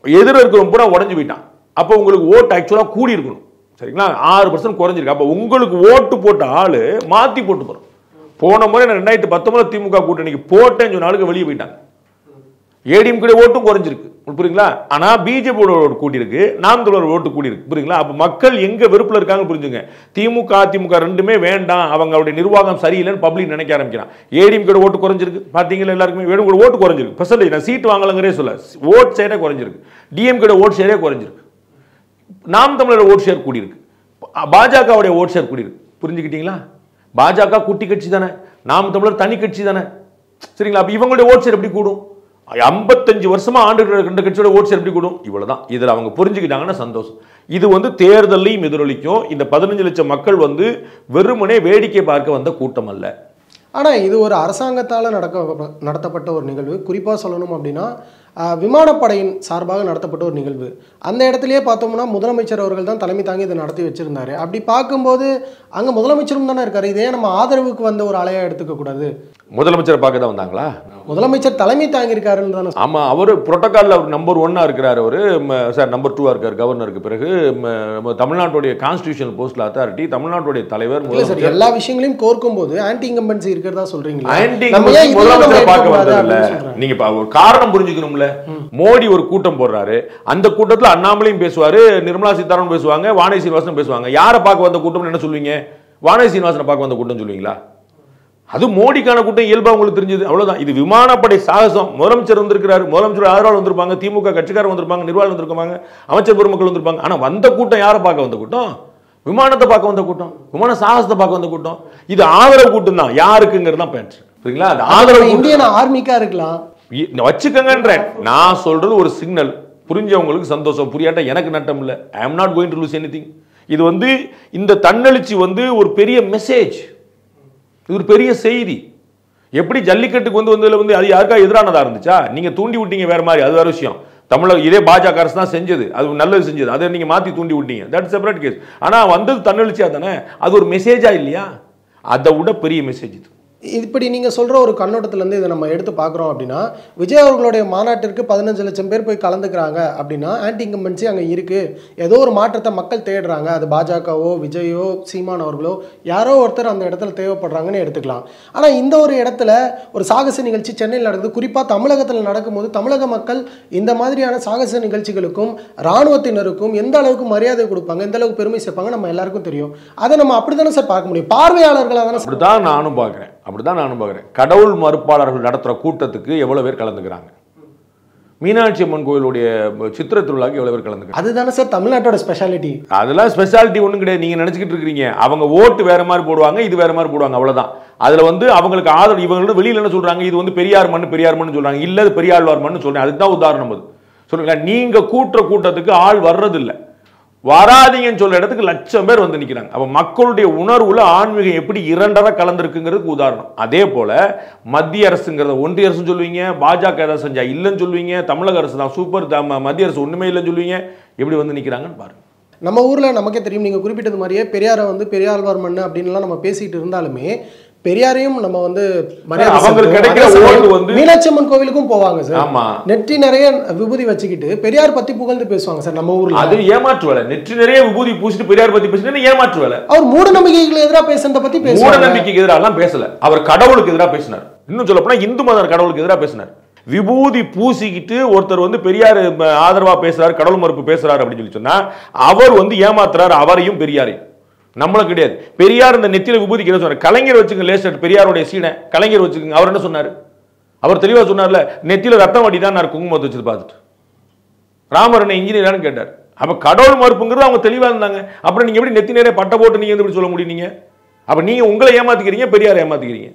எதிர இருக்கிறவங்க கூட உடஞ்சு போயிட்டான். அப்போ உங்களுக்கு ஓட்டு ஆக்சுவலாக கூடி இருக்கணும், சரிங்களா? 6% குறைஞ்சிருக்கு. அப்போ உங்களுக்கு ஓட்டு போட்ட ஆளு மாற்றி போட்டு போகிறோம். போன முறை நான் 2019 திமுக கூட்டணிக்கு போட்டேன்னு சொன்ன ஆளுக்கு வெளியே போயிட்டாங்க. ஏடிஎம்கே ஓட்டும் குறைஞ்சிருக்கு, புரியுங்களா? ஆனா பிஜேபியோட ஓட்டு கூடி இருக்கு, நாம் தமிழர் ஓட்டு கூடி இருக்கு, புரியுங்களா? அப்ப மக்கள் எங்க வெறுப்புல இருக்காங்க புரிஞ்சுங்க. திமுக அதிமுக ரெண்டுமே வேண்டாம், அவங்களுடைய நிர்வாகம் சரியில்லைன்னு பப்ளிக் நினைக்க ஆரம்பிக்கிறான். ஏடிஎம்கே ஓட்டு குறைஞ்சிருக்கு, பாத்தீங்களா? எல்லாருக்குமே வேணும் ஓட்டு குறைஞ்சிருக்கு, பெர்சன்டேஜ் நான் சீட் வாங்கலங்கிறே சொல்ல, ஓட் ஷேரே குறைஞ்சிருக்கு. டிஎம்கே ஓட் ஷேரே குறைஞ்சிருக்கு. நாம் தமிழர் ஓட் ஷேர் கூடி இருக்கு, பாஜகவுடைய ஓட் ஷேர் கூடி இருக்கு. புரிஞ்சுக்கிட்டீங்களா? பாஜக குட்டி கட்சி தானே, நாம் தமிழர் தனி கட்சி தானே, சரிங்களா? அப்ப இவங்களுடைய ஓட் ஷேர் எப்படி கூடும்? 55 வருஷமா ஆண்டு ரெண்டு கட்சியோட ஓட் ஷேர் எப்படி கூடும்? இவ்வளவுதான். இதுல அவங்க புரிஞ்சுக்கிட்டாங்கன்னா சந்தோஷம். இது தேர்தலையும் எதிரொலிக்கும். இந்த 15 லட்சம் மக்கள் வெறுமனே வேடிக்கை பார்க்க வந்த கூட்டம் அல்ல. ஆனால் இது ஒரு அரசாங்கத்தால் நடத்தப்பட்ட ஒரு நிகழ்வு. குறிப்பாக சொல்லணும் அப்படின்னா விமானப்படையின் சார்பாக நடத்தப்பட்ட ஒரு நிகழ்வு. அந்த இடத்துலையே பார்த்தோம்னா முதலமைச்சர் அவர்கள் தான் தலைமை தாங்கி இதை நடத்தி வச்சிருந்தாரு. அப்படி பார்க்கும்போது அங்கே முதலமைச்சரும் தானே இருக்காரு. இதே நம்ம ஆதரவுக்கு வந்த ஒரு அலையாக எடுத்துக்க கூடாது. முதலமைச்சரை பார்க்க தான் வந்தாங்களா? முதலமைச்சர் தலைமை தாங்கி இருக்காருன்னு தானே. ஆமா, அவர் புரோட்டோகால்ல அவர் நம்பர் 1 இருக்கிறாரு, அவரு சார் நம்பர் 2 இருக்காரு கவர்னருக்கு. பிறகு தமிழ்நாட்டுடைய கான்ஸ்டிடியூஷனல் போஸ்ட்ல அத்தாரிட்டி, தமிழ்நாட்டுடைய தலைவர். எல்லா விஷயங்களையும் கோர்க்கும் போது ஆன்டி இன்கம்பன்சி இருக்கிறதா சொல்றீங்களா? முதலமைச்சரை பார்க்க வந்ததில்ல. நீங்க ஒரு காரணம் புரிஞ்சுக்கணும்ல. மோடி ஒரு கூட்டம் போடுறாரு, அந்த கூட்டத்தில் அண்ணாமலையும் பேசுவாரு, நிர்மலா சீதாராமன் பேசுவாங்க, வானதி சீனிவாசன் பேசுவாங்க. யாரை பார்க்க வந்த கூட்டம் என்ன சொல்லுவீங்க? வானதி சீனிவாசனை பார்க்க வந்த கூட்டம் சொல்லுவீங்களா? அது மோடிக்கான கூட்டம் இயல்பா உங்களுக்கு தெரிஞ்சது, அவ்வளவுதான். இது விமானப்படை சாகசம். முதலமைச்சர் வந்திருக்கிறாரு, முதலமைச்சர் ஆதரவாளர் வந்திருப்பாங்க, திமுக கட்சிக்காரர் வந்திருப்பாங்க, நிர்வாகம் வந்திருப்பாங்க, அமைச்சர் பெருமக்கள் வந்திருப்பாங்க. ஆனா வந்த கூட்டம் யாரை பார்க்க வந்த கூட்டம்? விமானத்தை பார்க்க வந்த கூட்டம், விமான சாகசத்தை பார்க்க வந்த கூட்டம். இது ஆதரவு கூட்டம் தான். யாருக்குங்கிறது தான் பேச்சு, சரிங்களா? அது ஆதரவு இந்தியன் ஆர்மிக்கா இருக்கலாம் வச்சுக்கங்கன்ற. நான் சொல்றது ஒரு சிக்னல். புரிஞ்சவங்களுக்கு சந்தோஷம், புரியாட்டா எனக்கு நட்டம் இல்லை. I am not going to lose anything. இது இந்த தன்னெழுச்சி ஒரு பெரிய மெசேஜ், இது ஒரு பெரிய செய்தி. எப்படி ஜல்லிக்கட்டுக்கு அது யாருக்கா எதிரானதா இருந்துச்சா? நீங்க தூண்டி விட்டீங்க வேற மாதிரி, அது வேற விஷயம். தமிழக இதே பாஜக அரசு தான் செஞ்சது, அது நல்லது செஞ்சது, அதை நீங்க மாத்தி தூண்டி விட்டீங்க, தட் செப்பரேட் கேஸ். ஆனா வந்தது தன்னெழுச்சியா தானே, அது ஒரு மெசேஜா இல்லையா? அதை விட பெரிய மெசேஜ் இது. இப்படி நீங்கள் சொல்கிற ஒரு கண்ணோட்டத்திலேருந்து இதை நம்ம எடுத்து பார்க்குறோம் அப்படின்னா, விஜய் அவர்களுடைய மாநாட்டிற்கு 15 லட்சம் பேர் போய் கலந்துக்கிறாங்க அப்படின்னா ஆன்டி இன்கம்பன்சி அங்கே இருக்குது, ஏதோ ஒரு மாற்றத்தை மக்கள் தேடுறாங்க. அது பாஜகவோ விஜயோ சீமான் அவர்களோ யாரோ ஒருத்தர் அந்த இடத்துல தேவைப்படுறாங்கன்னு எடுத்துக்கலாம். ஆனால் இந்த ஒரு இடத்துல ஒரு சாகச நிகழ்ச்சி சென்னையில் நடக்குது. குறிப்பாக தமிழகத்தில் நடக்கும்போது தமிழக மக்கள் இந்த மாதிரியான சாகச நிகழ்ச்சிகளுக்கும் இராணுவத்தினருக்கும் எந்த அளவுக்கு மரியாதை கொடுப்பாங்க, எந்த அளவுக்கு பெருமை சேர்ப்பாங்க நம்ம எல்லாருக்கும் தெரியும். அதை நம்ம அப்படி தானே சார் பார்க்க முடியும், பார்வையாளர்களாக தானே. அப்படிதான் நானும் பார்க்குறேன், அப்படிதான் நானும் பார்க்குறேன். கடவுள் மறுப்பாளர்கள் நடத்துகிற கூட்டத்துக்கு எவ்வளவு பேர் கலந்துக்கிறாங்க? மீனாட்சி அம்மன் கோயிலுடைய சித்திர திருவிழாக்கு எவ்வளவு பேர் கலந்துக்கிறாங்க? அதுதானே சார் தமிழ்நாட்டோட ஸ்பெஷாலிட்டி. அதெல்லாம் ஸ்பெஷாலிட்டி ஒன்றும் கிடையாது. நீங்க நினைச்சுக்கிட்டு இருக்கீங்க அவங்க ஓட்டு வேற மாதிரி போடுவாங்க, இது வேற மாதிரி போடுவாங்க, அவ்வளவுதான். அதுல அவங்களுக்கு ஆதரவு இவங்களோட வெளியில என்ன சொல்றாங்க, இது பெரியார் மண்ணு சொல்றாங்க. இல்ல இது பெரியாழ்வார் மண்ணு சொல்றேன். அதுதான் உதாரணம். அது சொல்லுங்களா? நீங்க கூட்டத்துக்கு ஆள் வர்றது இல்லை, வராதீங்கன்னு சொல்ற இடத்துக்கு லட்சம் பேர் வந்து நிற்கிறாங்க. அப்ப மக்களுடைய உணர்வுல ஆன்மீகம் எப்படி இரண்டரை கலந்துருக்குங்கிறதுக்கு உதாரணம். அதே போல மத்திய அரசுங்கிறத ஒன்றிய அரசு சொல்லுவீங்க, பாஜக ஏதாவது செஞ்சா இல்லைன்னு சொல்லுவீங்க, தமிழக அரசு தான் சூப்பர், மத்திய அரசு ஒண்ணுமே இல்லைன்னு சொல்லுவீங்க. எப்படி வந்து நிற்கிறாங்கன்னு பாருங்க. நம்ம ஊர்ல நமக்கே தெரியும், நீங்க குறிப்பிட்டது மாதிரியே பெரியாரை பெரியாழ்வார் மண்ணு அப்படின்லாம் நம்ம பேசிட்டு இருந்தாலுமே பெரியாரையும் நம்ம மீனாட்சி அம்மன் கோவிலுக்கும் போவாங்க சார். நெற்றி நிறைய விபூதி வச்சுக்கிட்டு பெரியார் பத்தி புகழ்ந்து பேசுவாங்க சார் நம்ம ஊர்ல. அது ஏமாற்று வேலை. நெற்றி நிறைய விபூதி பூசிட்டு பெரியார் பத்தி பேசினா ஏமாற்று வேலை. அவர் மூட நம்பிக்கைகளுக்கு எதிராக பேசுறத பத்தி பேசுவாங்க. மூட நம்பிக்கைக்கு எதிராக பேசல, அவர் கடவுளுக்கு எதிராக பேசினார். இன்னும் சொல்ல போனா இந்து மத கடவுளுக்கு எதிராக பேசினார். விபூதி பூசிக்கிட்டு ஒருத்தர் பெரியார் ஆதரவா பேசுறாரு, கடவுள் மறுப்பு பேசுறாரு அப்படின்னு சொல்லி சொன்னா அவர் ஏமாத்துறாரு அவரையும் பெரியாரையும். நம்மளும் கிடையாது. பெரியார் இந்த நெத்தியில விபூதிக்கு என்ன சொன்னார்? கலைஞர் வச்சுங்க, லேசட் பெரியாருடைய சீனை கலைஞர் வச்சுக்கோங்க. அவர் என்ன சொன்னார்? அவர் தெளிவா சொன்னார்ல, நெத்தியில ரத்தம் வட்டி தான் நான் குங்குமத்தை வச்சு பார்த்துட்டு. ராமர் என்ன இன்ஜினியரானு கேட்டார். அப்ப கடவுள் மறுப்புங்கிறது அவங்க தெளிவா இருந்தாங்க. அப்புறம் நீங்க எப்படி நெத்தி நேரே பட்டை போட்டு நீங்க எப்படி சொல்ல முடியும்? நீங்க அப்ப நீங்க உங்களை ஏமாத்திக்கிறீங்க, பெரியாரை ஏமாத்திக்கிறீங்க.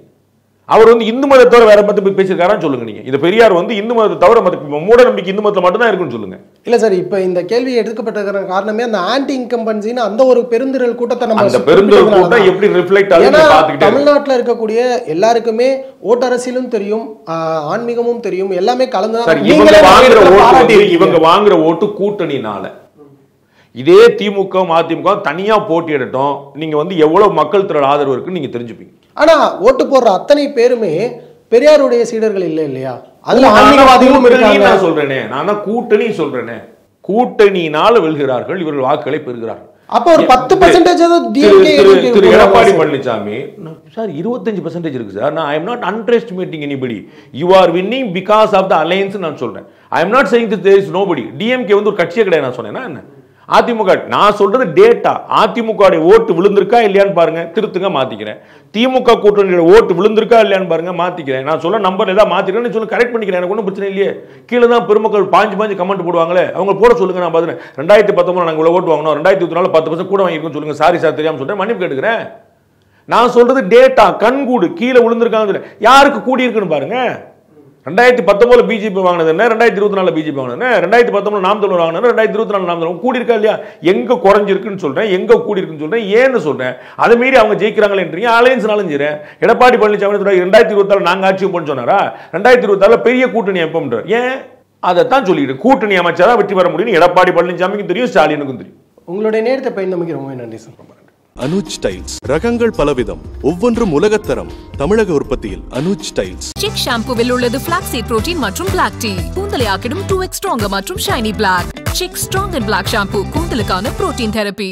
அவர் இந்து மதத்தை தவிர வேற மதத்தை பேசியிருக்காரான்னு சொல்லுங்க. நீங்க இந்த பெரியார் இந்து மதத்தை தவிர மூட நம்பிக்கை இந்து மதத்தில் மட்டும் தான் இருக்குன்னு சொல்லுங்க. இல்ல சார், இப்ப இந்த கேள்வி எடுக்கப்பட்ட காரணமே அந்த ஆன்டி இன்கம்பன்சின்னு அந்த ஒரு பெருந்திரல் கூட்டத்தை நம்ம அந்த பெருந்திரல் கூட்டம் எப்படி ரிஃப்ளெக்ட் ஆகுது பாத்துக்கிட்டே. தமிழ்நாட்டுல இருக்கக்கூடிய எல்லாருக்குமே ஓட்டு அரசியலும் தெரியும், ஆன்மீகமும் தெரியும், எல்லாமே கலந்து இவங்க வாங்குற ஓட்டு கூட்டணினால. இதே திமுக அதிமுக தனியா போட்டியிடட்டும், நீங்க எவ்வளவு மக்கள் திரள் ஆதரவு இருக்குன்னு நீங்க தெரிஞ்சுப்பீங்க. ஆனா ஓட்டு போடுற அத்தனை பேருமே பெரியாருடைய சீடர்கள் இல்லையா? அதுல ஆன்மீகவாதிகளும் இருக்காங்க. நான் சொல்றேனே, நான் தான் கூட்டணி சொல்றேனே, கூட்டணியினால் வெல்கிறார்கள், இவர்கள் வாக்குகளை பெறுகிறார்கள். அப்ப ஒரு 10% திரு எடப்பாடி பழனிசாமி சார் 25% இருக்கு சார். நான் I am not underestimating anybody. You are winning because of the alliance நான் சொல்றேன். I am not saying there is nobody. DMK வந்து ஒரு கட்சியே கிடையாது நான் சொன்னேன்னா என்ன? அதிமுக நான் சொல்றது டேட்டா. அதிமுக ஓட்டு விழுந்திருக்கா இல்லையான்னு பாருங்க, திருத்துங்க, மாத்திக்கிறேன். திமுக கூட்டணியோட ஓட்டு விழுந்திருக்கா இல்லையான்னு பாருங்க, மாத்திக்கிறேன். நான் சொல்ல நம்பர் ஏதாவது மாத்திக்கிறேன்னு சொல்லி கரெக்ட் பண்ணிக்கிறேன். எனக்கு ஒன்றும் பிரச்சனை இல்லையே. கீழே தான் பெருமக்கள் பாஞ்சு கமெண்ட் போடுவாங்களே, அவங்க போட சொல்லுங்க. நான் பார்த்துறேன் 2019 நாங்கள் இவ்வளோ ஓட்டு வாங்கணும், 2024 10% கூட வாங்கிருக்கோம் சொல்லுங்க. சாரி சார் தெரியாமல் சொல்றேன், மன்னிப்பு கேட்டுக்கிறேன். நான் சொல்றது டேட்டா, கண்கூடு. கீழே விழுந்திருக்காங்க, யாருக்கு கூடி இருக்குன்னு பாருங்க. 2019 பிஜேபி வாங்கினது என்ன, 2024 பிஜேபி வாங்கினது, 2019 நாம் தமிழர் வாங்கினது, 2024 நாம் தமிழர் கூடி இருக்கா இல்லையா? எங்க குறைஞ்சிருக்குன்னு சொல்றேன், எங்க கூடி இருக்குன்னு சொல்றேன், ஏன்னு சொல்றேன். அதை மீறி அவங்க ஜெயிக்கிறாங்களேன்றீங்க. அலையன்ஸ்னாலும் சரி. எடப்பாடி பழனிசாமி 2024 நாங்க ஆட்சி பண்ண சொன்னாரா? 2024 பெரிய கூட்டணி எப்ப? ஏன் அதைத்தான் சொல்லிட்டு கூட்டணி அமைச்சாதான் வெற்றி பெற முடியும். எடப்பாடி பழனிசாமிக்கும் தெரியும், ஸ்டாலினுக்கும் தெரியும். உங்களுடைய நேரத்தை பயந்தமைக்கு ரொம்ப நன்றி சார். அனுஜ் டைல்ஸ் ரகங்கள் பலவிதம், ஒவ்வொன்றும் உலகத்தரம். தமிழக உற்பத்தியில் அனுஜ் டைல்ஸ். சிக் ஷாம்புவில் உள்ளது ஃபிளாக்ஸீட் புரோட்டீன் மற்றும் பிளாக் டீ. கூந்தலை ஆக்கிடும் 2x ஸ்ட்ராங்கர் மற்றும் shiny black. Chik strong and black shampoo கூந்தலுக்கான புரோட்டீன் தெரப்பி.